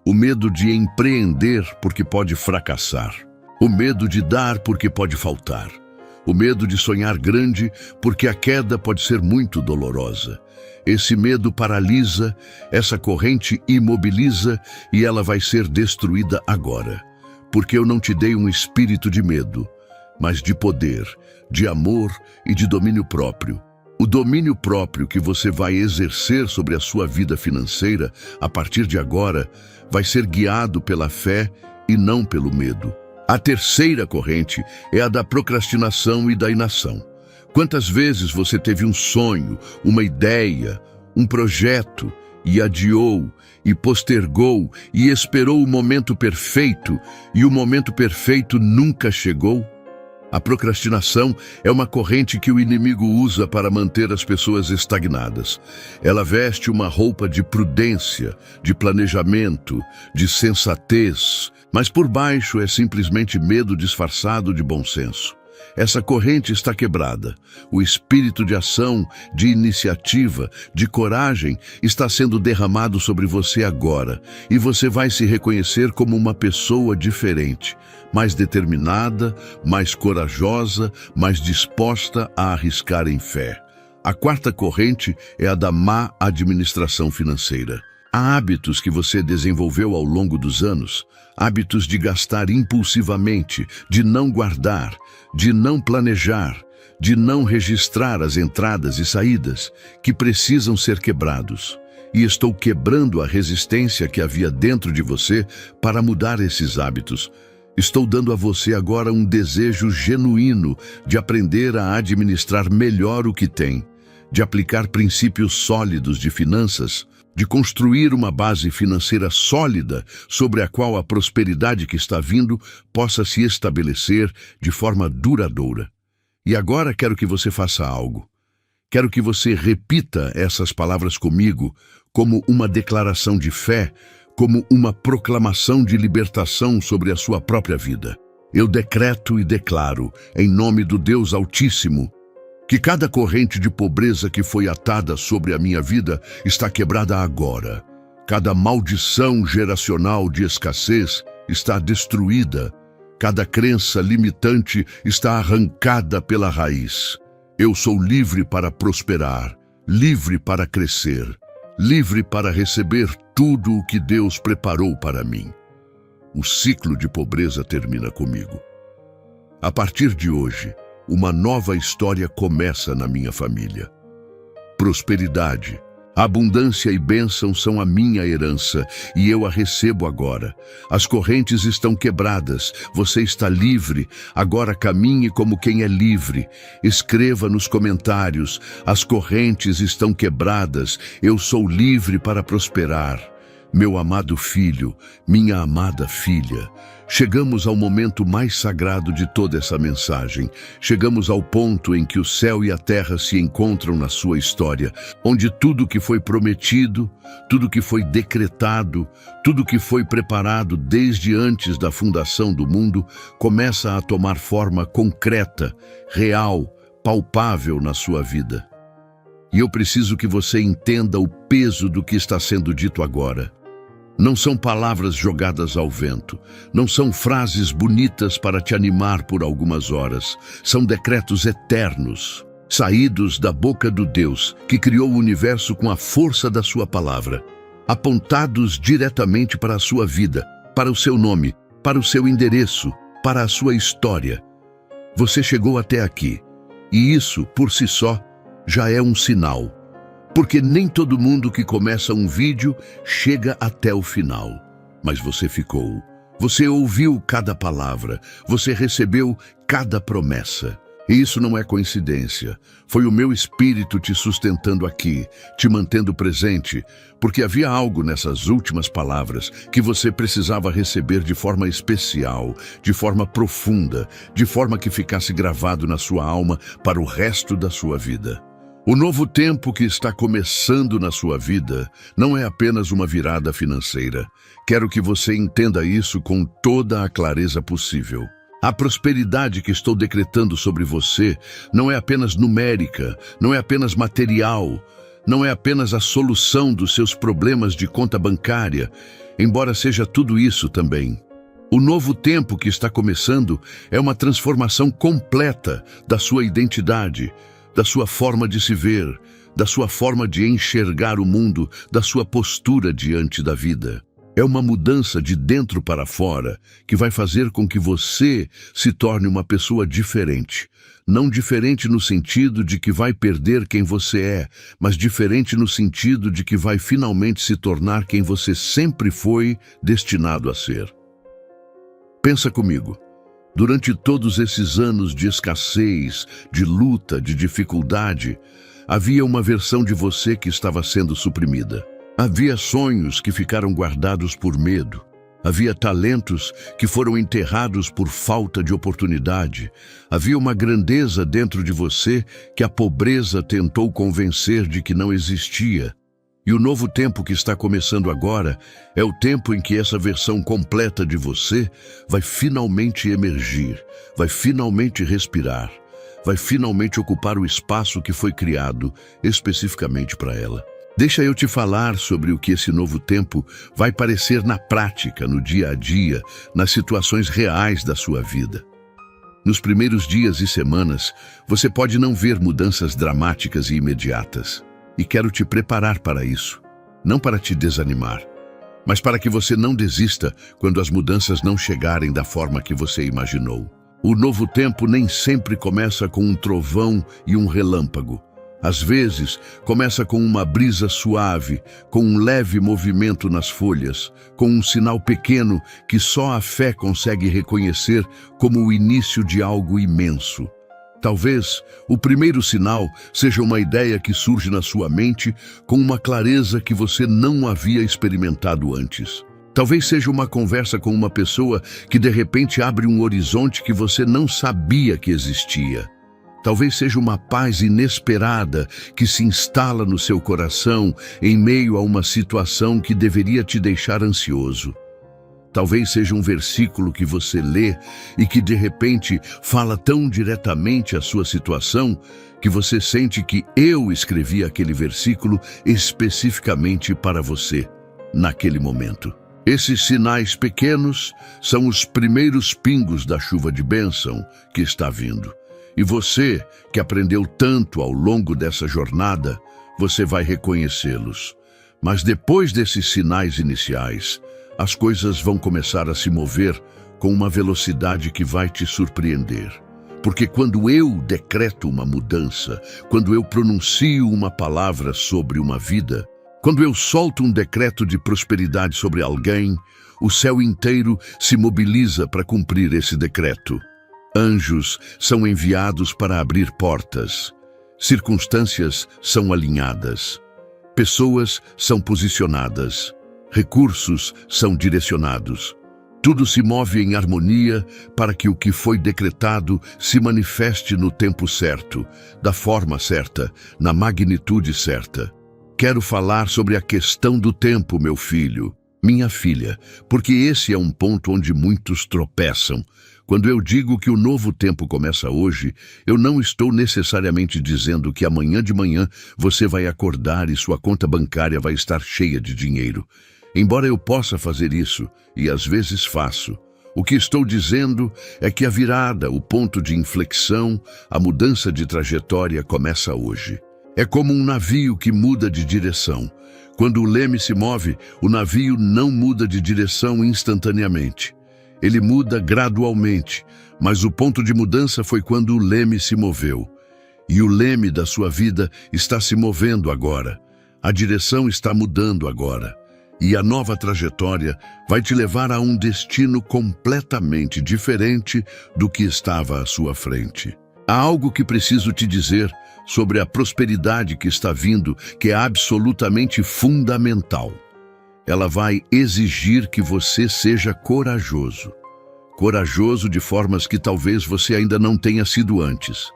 S1: O medo de empreender porque pode fracassar. O medo de dar porque pode faltar. O medo de sonhar grande porque a queda pode ser muito dolorosa. Esse medo paralisa, essa corrente imobiliza e ela vai ser destruída agora. Porque eu não te dei um espírito de medo, mas de poder, de amor e de domínio próprio. O domínio próprio que você vai exercer sobre a sua vida financeira, a partir de agora, vai ser guiado pela fé e não pelo medo. A terceira corrente é a da procrastinação e da inação. Quantas vezes você teve um sonho, uma ideia, um projeto e adiou, e postergou, e esperou o momento perfeito, e o momento perfeito nunca chegou? A procrastinação é uma corrente que o inimigo usa para manter as pessoas estagnadas. Ela veste uma roupa de prudência, de planejamento, de sensatez, mas por baixo é simplesmente medo disfarçado de bom senso. Essa corrente está quebrada. O espírito de ação, de iniciativa, de coragem está sendo derramado sobre você agora, e você vai se reconhecer como uma pessoa diferente, mais determinada, mais corajosa, mais disposta a arriscar em fé. A quarta corrente é a da má administração financeira. Há hábitos que você desenvolveu ao longo dos anos, hábitos de gastar impulsivamente, de não guardar, de não planejar, de não registrar as entradas e saídas, que precisam ser quebrados. E estou quebrando a resistência que havia dentro de você para mudar esses hábitos. Estou dando a você agora um desejo genuíno de aprender a administrar melhor o que tem, de aplicar princípios sólidos de finanças, de construir uma base financeira sólida sobre a qual a prosperidade que está vindo possa se estabelecer de forma duradoura. E agora quero que você faça algo. Quero que você repita essas palavras comigo como uma declaração de fé, como uma proclamação de libertação sobre a sua própria vida. Eu decreto e declaro, em nome do Deus Altíssimo, que cada corrente de pobreza que foi atada sobre a minha vida está quebrada agora. Cada maldição geracional de escassez está destruída. Cada crença limitante está arrancada pela raiz. Eu sou livre para prosperar, livre para crescer, livre para receber tudo o que Deus preparou para mim. O ciclo de pobreza termina comigo. A partir de hoje, uma nova história começa na minha família. Prosperidade, abundância e bênção são a minha herança e eu a recebo agora. As correntes estão quebradas, você está livre, agora caminhe como quem é livre. Escreva nos comentários: as correntes estão quebradas, eu sou livre para prosperar. Meu amado filho, minha amada filha, chegamos ao momento mais sagrado de toda essa mensagem. Chegamos ao ponto em que o céu e a terra se encontram na sua história, onde tudo que foi prometido, tudo que foi decretado, tudo que foi preparado desde antes da fundação do mundo, começa a tomar forma concreta, real, palpável na sua vida. E eu preciso que você entenda o peso do que está sendo dito agora. Não são palavras jogadas ao vento, não são frases bonitas para te animar por algumas horas. São decretos eternos, saídos da boca do Deus que criou o universo com a força da sua palavra, apontados diretamente para a sua vida, para o seu nome, para o seu endereço, para a sua história. Você chegou até aqui, e isso, por si só, já é um sinal. Porque nem todo mundo que começa um vídeo chega até o final. Mas você ficou. Você ouviu cada palavra. Você recebeu cada promessa. E isso não é coincidência. Foi o meu espírito te sustentando aqui, te mantendo presente, porque havia algo nessas últimas palavras que você precisava receber de forma especial, de forma profunda, de forma que ficasse gravado na sua alma para o resto da sua vida. O novo tempo que está começando na sua vida não é apenas uma virada financeira. Quero que você entenda isso com toda a clareza possível. A prosperidade que estou decretando sobre você não é apenas numérica, não é apenas material, não é apenas a solução dos seus problemas de conta bancária, embora seja tudo isso também. O novo tempo que está começando é uma transformação completa da sua identidade, da sua forma de se ver, da sua forma de enxergar o mundo, da sua postura diante da vida. É uma mudança de dentro para fora que vai fazer com que você se torne uma pessoa diferente. Não diferente no sentido de que vai perder quem você é, mas diferente no sentido de que vai finalmente se tornar quem você sempre foi destinado a ser. Pensa comigo. Durante todos esses anos de escassez, de luta, de dificuldade, havia uma versão de você que estava sendo suprimida. Havia sonhos que ficaram guardados por medo. Havia talentos que foram enterrados por falta de oportunidade. Havia uma grandeza dentro de você que a pobreza tentou convencer de que não existia. E o novo tempo que está começando agora é o tempo em que essa versão completa de você vai finalmente emergir, vai finalmente respirar, vai finalmente ocupar o espaço que foi criado especificamente para ela. Deixa eu te falar sobre o que esse novo tempo vai parecer na prática, no dia a dia, nas situações reais da sua vida. Nos primeiros dias e semanas, você pode não ver mudanças dramáticas e imediatas. E quero te preparar para isso, não para te desanimar, mas para que você não desista quando as mudanças não chegarem da forma que você imaginou. O novo tempo nem sempre começa com um trovão e um relâmpago. Às vezes, começa com uma brisa suave, com um leve movimento nas folhas, com um sinal pequeno que só a fé consegue reconhecer como o início de algo imenso. Talvez o primeiro sinal seja uma ideia que surge na sua mente com uma clareza que você não havia experimentado antes. Talvez seja uma conversa com uma pessoa que de repente abre um horizonte que você não sabia que existia. Talvez seja uma paz inesperada que se instala no seu coração em meio a uma situação que deveria te deixar ansioso. Talvez seja um versículo que você lê e que de repente fala tão diretamente à sua situação que você sente que eu escrevi aquele versículo especificamente para você, naquele momento. Esses sinais pequenos são os primeiros pingos da chuva de bênção que está vindo. E você, que aprendeu tanto ao longo dessa jornada, você vai reconhecê-los. Mas depois desses sinais iniciais, as coisas vão começar a se mover com uma velocidade que vai te surpreender. Porque quando eu decreto uma mudança, quando eu pronuncio uma palavra sobre uma vida, quando eu solto um decreto de prosperidade sobre alguém, o céu inteiro se mobiliza para cumprir esse decreto. Anjos são enviados para abrir portas. Circunstâncias são alinhadas. Pessoas são posicionadas. Recursos são direcionados. Tudo se move em harmonia para que o que foi decretado se manifeste no tempo certo, da forma certa, na magnitude certa. Quero falar sobre a questão do tempo, meu filho, minha filha, porque esse é um ponto onde muitos tropeçam. Quando eu digo que o novo tempo começa hoje, eu não estou necessariamente dizendo que amanhã de manhã você vai acordar e sua conta bancária vai estar cheia de dinheiro. Embora eu possa fazer isso, e às vezes faço, o que estou dizendo é que a virada, o ponto de inflexão, a mudança de trajetória começa hoje. É como um navio que muda de direção. Quando o leme se move, o navio não muda de direção instantaneamente. Ele muda gradualmente, mas o ponto de mudança foi quando o leme se moveu. E o leme da sua vida está se movendo agora. A direção está mudando agora. E a nova trajetória vai te levar a um destino completamente diferente do que estava à sua frente. Há algo que preciso te dizer sobre a prosperidade que está vindo, que é absolutamente fundamental. Ela vai exigir que você seja corajoso. Corajoso de formas que talvez você ainda não tenha sido antes.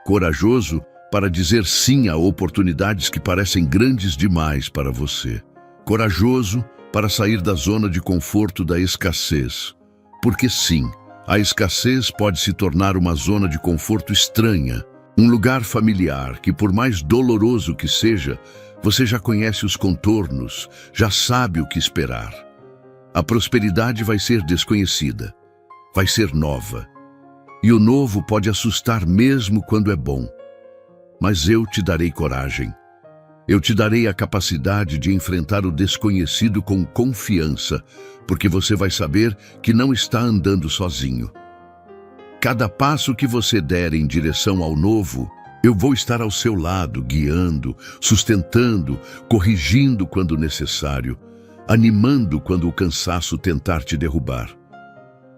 S1: Corajoso para dizer sim a oportunidades que parecem grandes demais para você. Corajoso para sair da zona de conforto da escassez. Porque sim, a escassez pode se tornar uma zona de conforto estranha, um lugar familiar que, por mais doloroso que seja, você já conhece os contornos, já sabe o que esperar. A prosperidade vai ser desconhecida, vai ser nova. E o novo pode assustar mesmo quando é bom. Mas eu te darei coragem. Eu te darei a capacidade de enfrentar o desconhecido com confiança, porque você vai saber que não está andando sozinho. Cada passo que você der em direção ao novo, eu vou estar ao seu lado, guiando, sustentando, corrigindo quando necessário, animando quando o cansaço tentar te derrubar.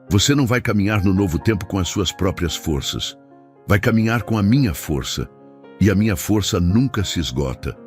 S1: Você não vai caminhar no novo tempo com as suas próprias forças. Vai caminhar com a minha força, e a minha força nunca se esgota.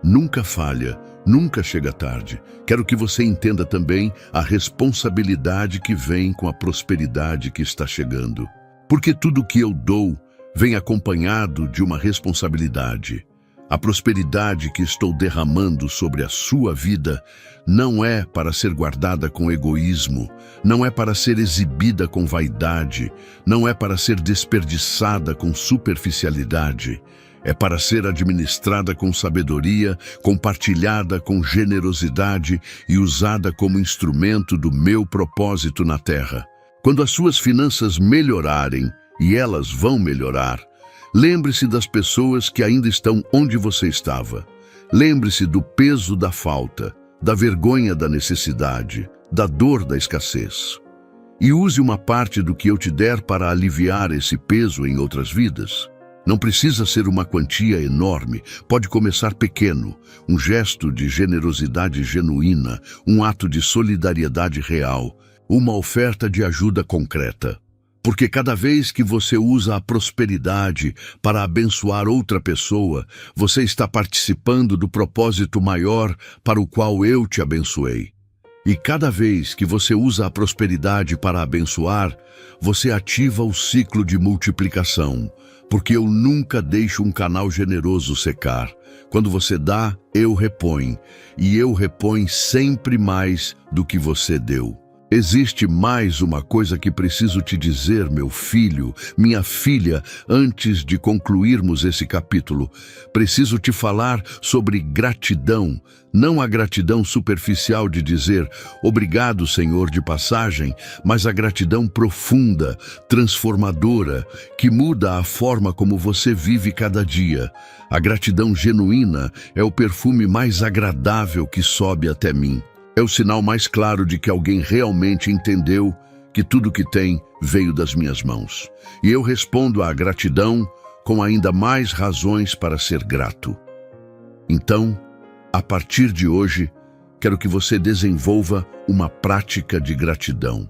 S1: Nunca falha, nunca chega tarde. Quero que você entenda também a responsabilidade que vem com a prosperidade que está chegando. Porque tudo que eu dou vem acompanhado de uma responsabilidade. A prosperidade que estou derramando sobre a sua vida não é para ser guardada com egoísmo, não é para ser exibida com vaidade, não é para ser desperdiçada com superficialidade. É para ser administrada com sabedoria, compartilhada com generosidade e usada como instrumento do meu propósito na terra. Quando as suas finanças melhorarem, e elas vão melhorar, lembre-se das pessoas que ainda estão onde você estava. Lembre-se do peso da falta, da vergonha da necessidade, da dor da escassez. E use uma parte do que eu te der para aliviar esse peso em outras vidas. Não precisa ser uma quantia enorme, pode começar pequeno, um gesto de generosidade genuína, um ato de solidariedade real, uma oferta de ajuda concreta. Porque cada vez que você usa a prosperidade para abençoar outra pessoa, você está participando do propósito maior para o qual eu te abençoei. E cada vez que você usa a prosperidade para abençoar, você ativa o ciclo de multiplicação. Porque eu nunca deixo um canal generoso secar. Quando você dá, eu reponho. E eu reponho sempre mais do que você deu. Existe mais uma coisa que preciso te dizer, meu filho, minha filha, antes de concluirmos esse capítulo. Preciso te falar sobre gratidão, não a gratidão superficial de dizer obrigado, Senhor, de passagem, mas a gratidão profunda, transformadora, que muda a forma como você vive cada dia. A gratidão genuína é o perfume mais agradável que sobe até mim. É o sinal mais claro de que alguém realmente entendeu que tudo que tem veio das minhas mãos. E eu respondo à gratidão com ainda mais razões para ser grato. Então, a partir de hoje, quero que você desenvolva uma prática de gratidão.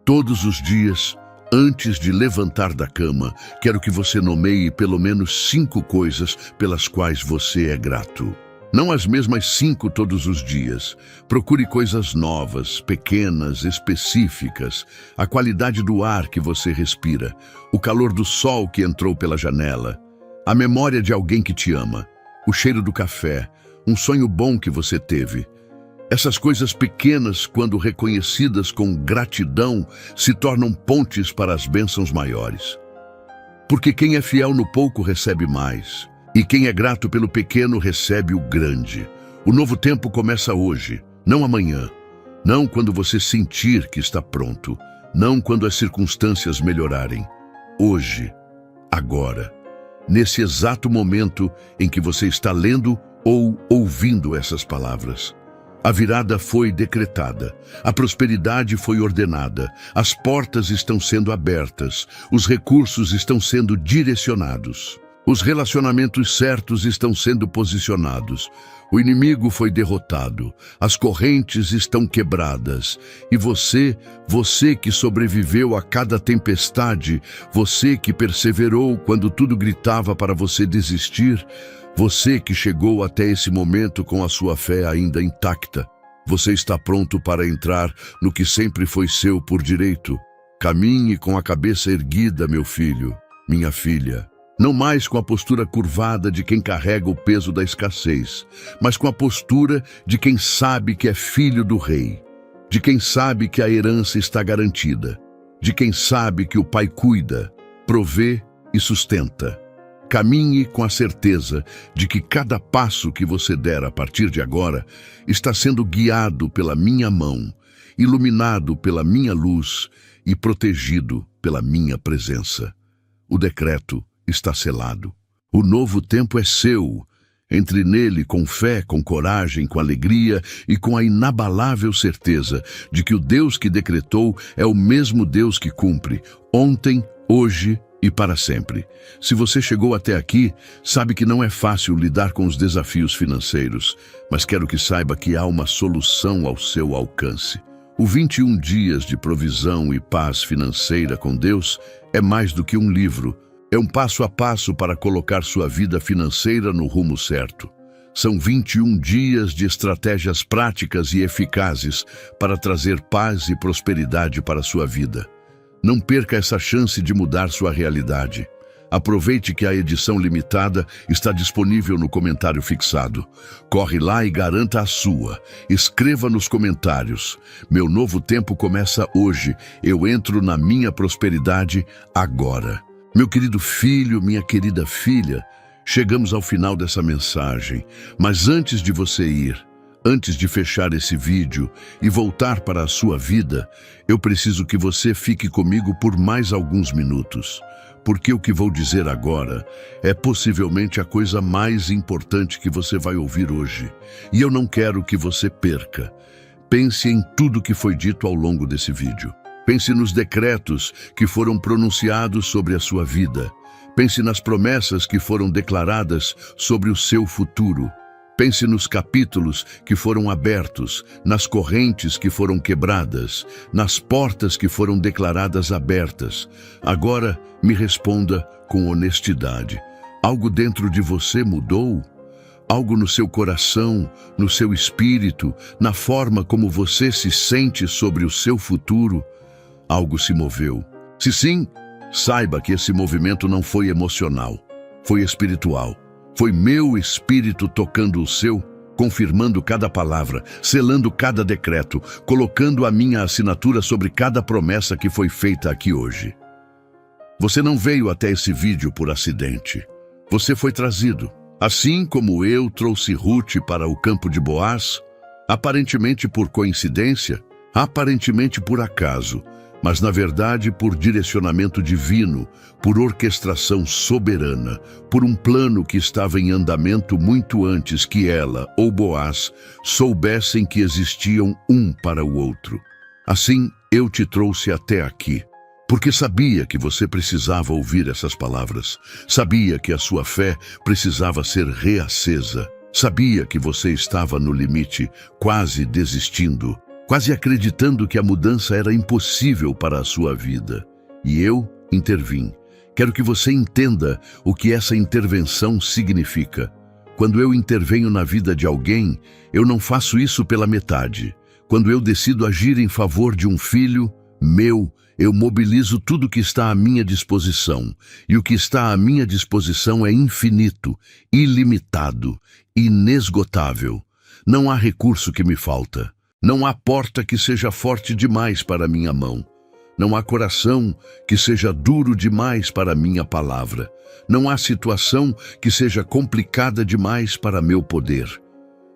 S1: Todos os dias, antes de levantar da cama, quero que você nomeie pelo menos 5 coisas pelas quais você é grato. Não as mesmas 5 todos os dias. Procure coisas novas, pequenas, específicas. A qualidade do ar que você respira, o calor do sol que entrou pela janela, a memória de alguém que te ama, o cheiro do café, um sonho bom que você teve. Essas coisas pequenas, quando reconhecidas com gratidão, se tornam pontes para as bênçãos maiores. Porque quem é fiel no pouco recebe mais. E quem é grato pelo pequeno recebe o grande. O novo tempo começa hoje, não amanhã. Não quando você sentir que está pronto. Não quando as circunstâncias melhorarem. Hoje, agora. Nesse exato momento em que você está lendo ou ouvindo essas palavras. A virada foi decretada, a prosperidade foi ordenada, as portas estão sendo abertas, os recursos estão sendo direcionados. Os relacionamentos certos estão sendo posicionados. O inimigo foi derrotado. As correntes estão quebradas. E você que sobreviveu a cada tempestade, você que perseverou quando tudo gritava para você desistir, você que chegou até esse momento com a sua fé ainda intacta, você está pronto para entrar no que sempre foi seu por direito. Caminhe com a cabeça erguida, meu filho, minha filha. Não mais com a postura curvada de quem carrega o peso da escassez, mas com a postura de quem sabe que é filho do rei, de quem sabe que a herança está garantida, de quem sabe que o Pai cuida, provê e sustenta. Caminhe com a certeza de que cada passo que você der a partir de agora está sendo guiado pela minha mão, iluminado pela minha luz e protegido pela minha presença. O decreto está selado. O novo tempo é seu. Entre nele com fé, com coragem, com alegria e com a inabalável certeza de que o Deus que decretou é o mesmo Deus que cumpre, ontem, hoje e para sempre. Se você chegou até aqui, sabe que não é fácil lidar com os desafios financeiros, mas quero que saiba que há uma solução ao seu alcance. O 21 dias de provisão e paz financeira com Deus é mais do que um livro. É um passo a passo para colocar sua vida financeira no rumo certo. São 21 dias de estratégias práticas e eficazes para trazer paz e prosperidade para sua vida. Não perca essa chance de mudar sua realidade. Aproveite que a edição limitada está disponível no comentário fixado. Corre lá e garanta a sua. Escreva nos comentários: meu novo tempo começa hoje. Eu entro na minha prosperidade agora. Meu querido filho, minha querida filha, chegamos ao final dessa mensagem, mas antes de você ir, antes de fechar esse vídeo e voltar para a sua vida, eu preciso que você fique comigo por mais alguns minutos, porque o que vou dizer agora é possivelmente a coisa mais importante que você vai ouvir hoje, e eu não quero que você perca. Pense em tudo que foi dito ao longo desse vídeo. Pense nos decretos que foram pronunciados sobre a sua vida. Pense nas promessas que foram declaradas sobre o seu futuro. Pense nos capítulos que foram abertos, nas correntes que foram quebradas, nas portas que foram declaradas abertas. Agora, me responda com honestidade. Algo dentro de você mudou? Algo no seu coração, no seu espírito, na forma como você se sente sobre o seu futuro? Algo se moveu. Se sim, saiba que esse movimento não foi emocional, foi espiritual. Foi meu espírito tocando o seu, confirmando cada palavra, selando cada decreto, colocando a minha assinatura sobre cada promessa que foi feita aqui hoje. Você não veio até esse vídeo por acidente. Você foi trazido. Assim como eu trouxe Ruth para o campo de Boaz, aparentemente por coincidência, aparentemente por acaso, mas na verdade por direcionamento divino, por orquestração soberana, por um plano que estava em andamento muito antes que ela ou Boaz soubessem que existiam um para o outro. Assim, eu te trouxe até aqui, porque sabia que você precisava ouvir essas palavras, sabia que a sua fé precisava ser reacesa, sabia que você estava no limite, quase desistindo, quase acreditando que a mudança era impossível para a sua vida. E eu intervim. Quero que você entenda o que essa intervenção significa. Quando eu intervenho na vida de alguém, eu não faço isso pela metade. Quando eu decido agir em favor de um filho meu, eu mobilizo tudo que está à minha disposição. E o que está à minha disposição é infinito, ilimitado, inesgotável. Não há recurso que me falta. Não há porta que seja forte demais para minha mão. Não há coração que seja duro demais para minha palavra. Não há situação que seja complicada demais para meu poder.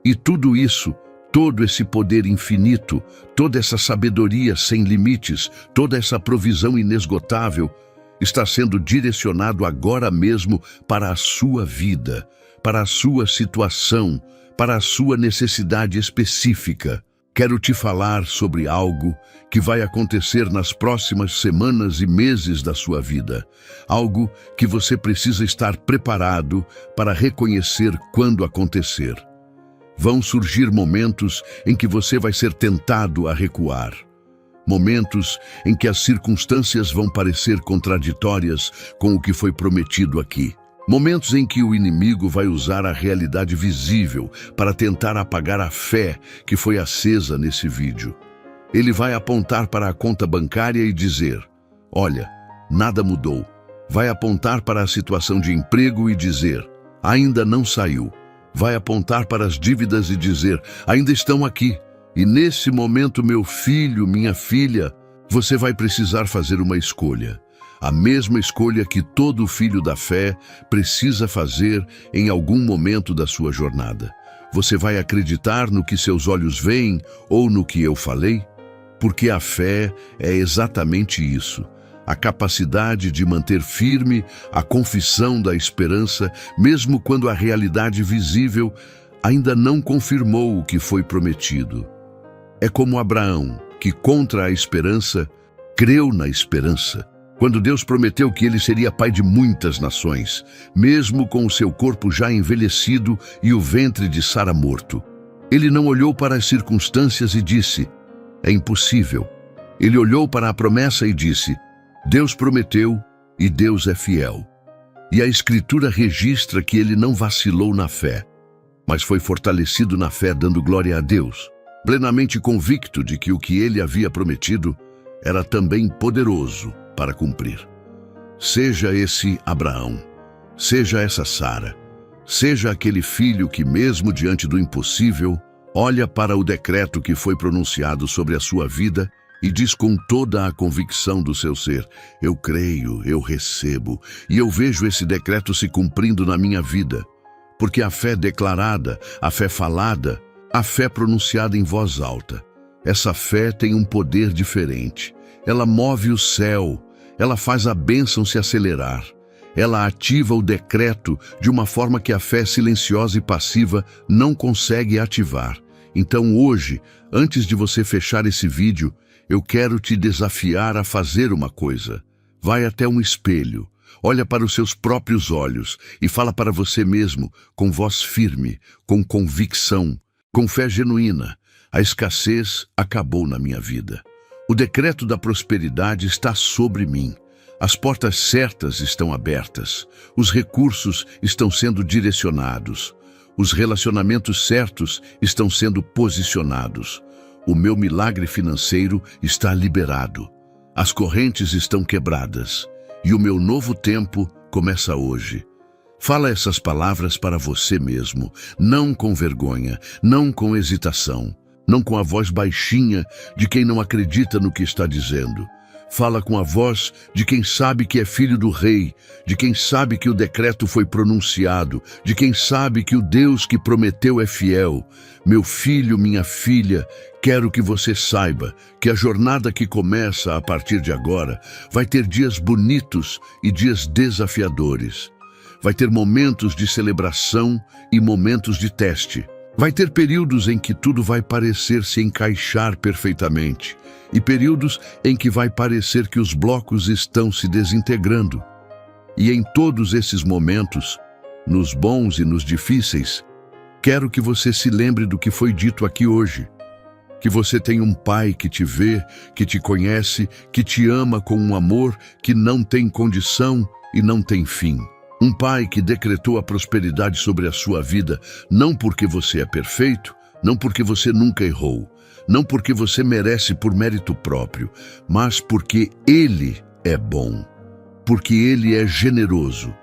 S1: E tudo isso, todo esse poder infinito, toda essa sabedoria sem limites, toda essa provisão inesgotável, está sendo direcionado agora mesmo para a sua vida, para a sua situação, para a sua necessidade específica. Quero te falar sobre algo que vai acontecer nas próximas semanas e meses da sua vida. Algo que você precisa estar preparado para reconhecer quando acontecer. Vão surgir momentos em que você vai ser tentado a recuar. Momentos em que as circunstâncias vão parecer contraditórias com o que foi prometido aqui. Momentos em que o inimigo vai usar a realidade visível para tentar apagar a fé que foi acesa nesse vídeo. Ele vai apontar para a conta bancária e dizer: olha, nada mudou. Vai apontar para a situação de emprego e dizer: ainda não saiu. Vai apontar para as dívidas e dizer: ainda estão aqui. E nesse momento, meu filho, minha filha, você vai precisar fazer uma escolha. A mesma escolha que todo filho da fé precisa fazer em algum momento da sua jornada. Você vai acreditar no que seus olhos veem ou no que eu falei? Porque a fé é exatamente isso. A capacidade de manter firme a confissão da esperança, mesmo quando a realidade visível ainda não confirmou o que foi prometido. É como Abraão, que contra a esperança, creu na esperança. Quando Deus prometeu que ele seria pai de muitas nações, mesmo com o seu corpo já envelhecido e o ventre de Sara morto. Ele não olhou para as circunstâncias e disse: é impossível. Ele olhou para a promessa e disse: Deus prometeu e Deus é fiel. E a Escritura registra que ele não vacilou na fé, mas foi fortalecido na fé dando glória a Deus, plenamente convicto de que o que ele havia prometido era também poderoso para cumprir. Seja esse Abraão, seja essa Sara, seja aquele filho que, mesmo diante do impossível, olha para o decreto que foi pronunciado sobre a sua vida e diz com toda a convicção do seu ser: eu creio, eu recebo, e eu vejo esse decreto se cumprindo na minha vida. Porque a fé declarada, a fé falada, a fé pronunciada em voz alta, essa fé tem um poder diferente. Ela move o céu, ela faz a bênção se acelerar. Ela ativa o decreto de uma forma que a fé silenciosa e passiva não consegue ativar. Então hoje, antes de você fechar esse vídeo, eu quero te desafiar a fazer uma coisa. Vai até um espelho, olha para os seus próprios olhos e fala para você mesmo, com voz firme, com convicção, com fé genuína: a escassez acabou na minha vida. O decreto da prosperidade está sobre mim. As portas certas estão abertas. Os recursos estão sendo direcionados. Os relacionamentos certos estão sendo posicionados. O meu milagre financeiro está liberado. As correntes estão quebradas. E o meu novo tempo começa hoje. Fala essas palavras para você mesmo, não com vergonha, não com hesitação, não com a voz baixinha de quem não acredita no que está dizendo. Fala com a voz de quem sabe que é filho do rei, de quem sabe que o decreto foi pronunciado, de quem sabe que o Deus que prometeu é fiel. Meu filho, minha filha, quero que você saiba que a jornada que começa a partir de agora vai ter dias bonitos e dias desafiadores. Vai ter momentos de celebração e momentos de teste. Vai ter períodos em que tudo vai parecer se encaixar perfeitamente e períodos em que vai parecer que os blocos estão se desintegrando. E em todos esses momentos, nos bons e nos difíceis, quero que você se lembre do que foi dito aqui hoje. Que você tem um pai que te vê, que te conhece, que te ama com um amor que não tem condição e não tem fim. Um pai que decretou a prosperidade sobre a sua vida, não porque você é perfeito, não porque você nunca errou, não porque você merece por mérito próprio, mas porque Ele é bom, porque Ele é generoso,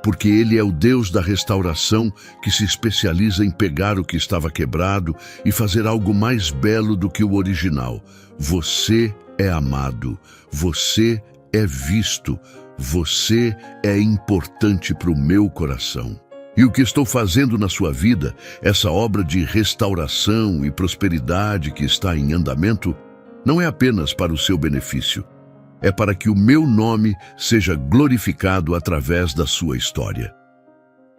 S1: porque Ele é o Deus da restauração que se especializa em pegar o que estava quebrado e fazer algo mais belo do que o original. Você é amado, você é visto, você é importante para o meu coração. E o que estou fazendo na sua vida, essa obra de restauração e prosperidade que está em andamento, não é apenas para o seu benefício. É para que o meu nome seja glorificado através da sua história.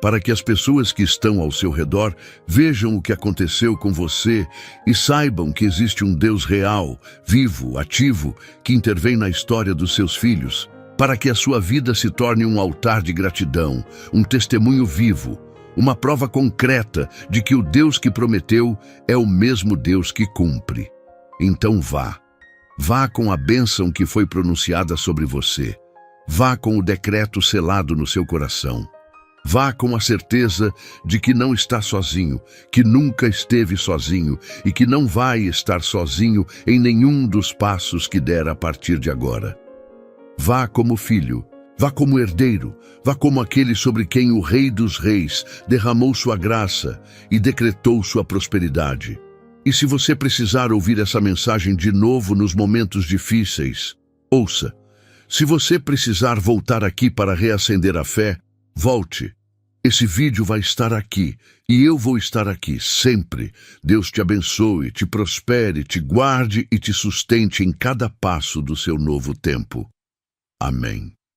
S1: Para que as pessoas que estão ao seu redor vejam o que aconteceu com você e saibam que existe um Deus real, vivo, ativo, que intervém na história dos seus filhos. Para que a sua vida se torne um altar de gratidão, um testemunho vivo, uma prova concreta de que o Deus que prometeu é o mesmo Deus que cumpre. Então vá. Vá com a bênção que foi pronunciada sobre você. Vá com o decreto selado no seu coração. Vá com a certeza de que não está sozinho, que nunca esteve sozinho e que não vai estar sozinho em nenhum dos passos que der a partir de agora. Vá como filho, vá como herdeiro, vá como aquele sobre quem o Rei dos Reis derramou sua graça e decretou sua prosperidade. E se você precisar ouvir essa mensagem de novo nos momentos difíceis, ouça. Se você precisar voltar aqui para reacender a fé, volte. Esse vídeo vai estar aqui e eu vou estar aqui sempre. Deus te abençoe, te prospere, te guarde e te sustente em cada passo do seu novo tempo. Amém.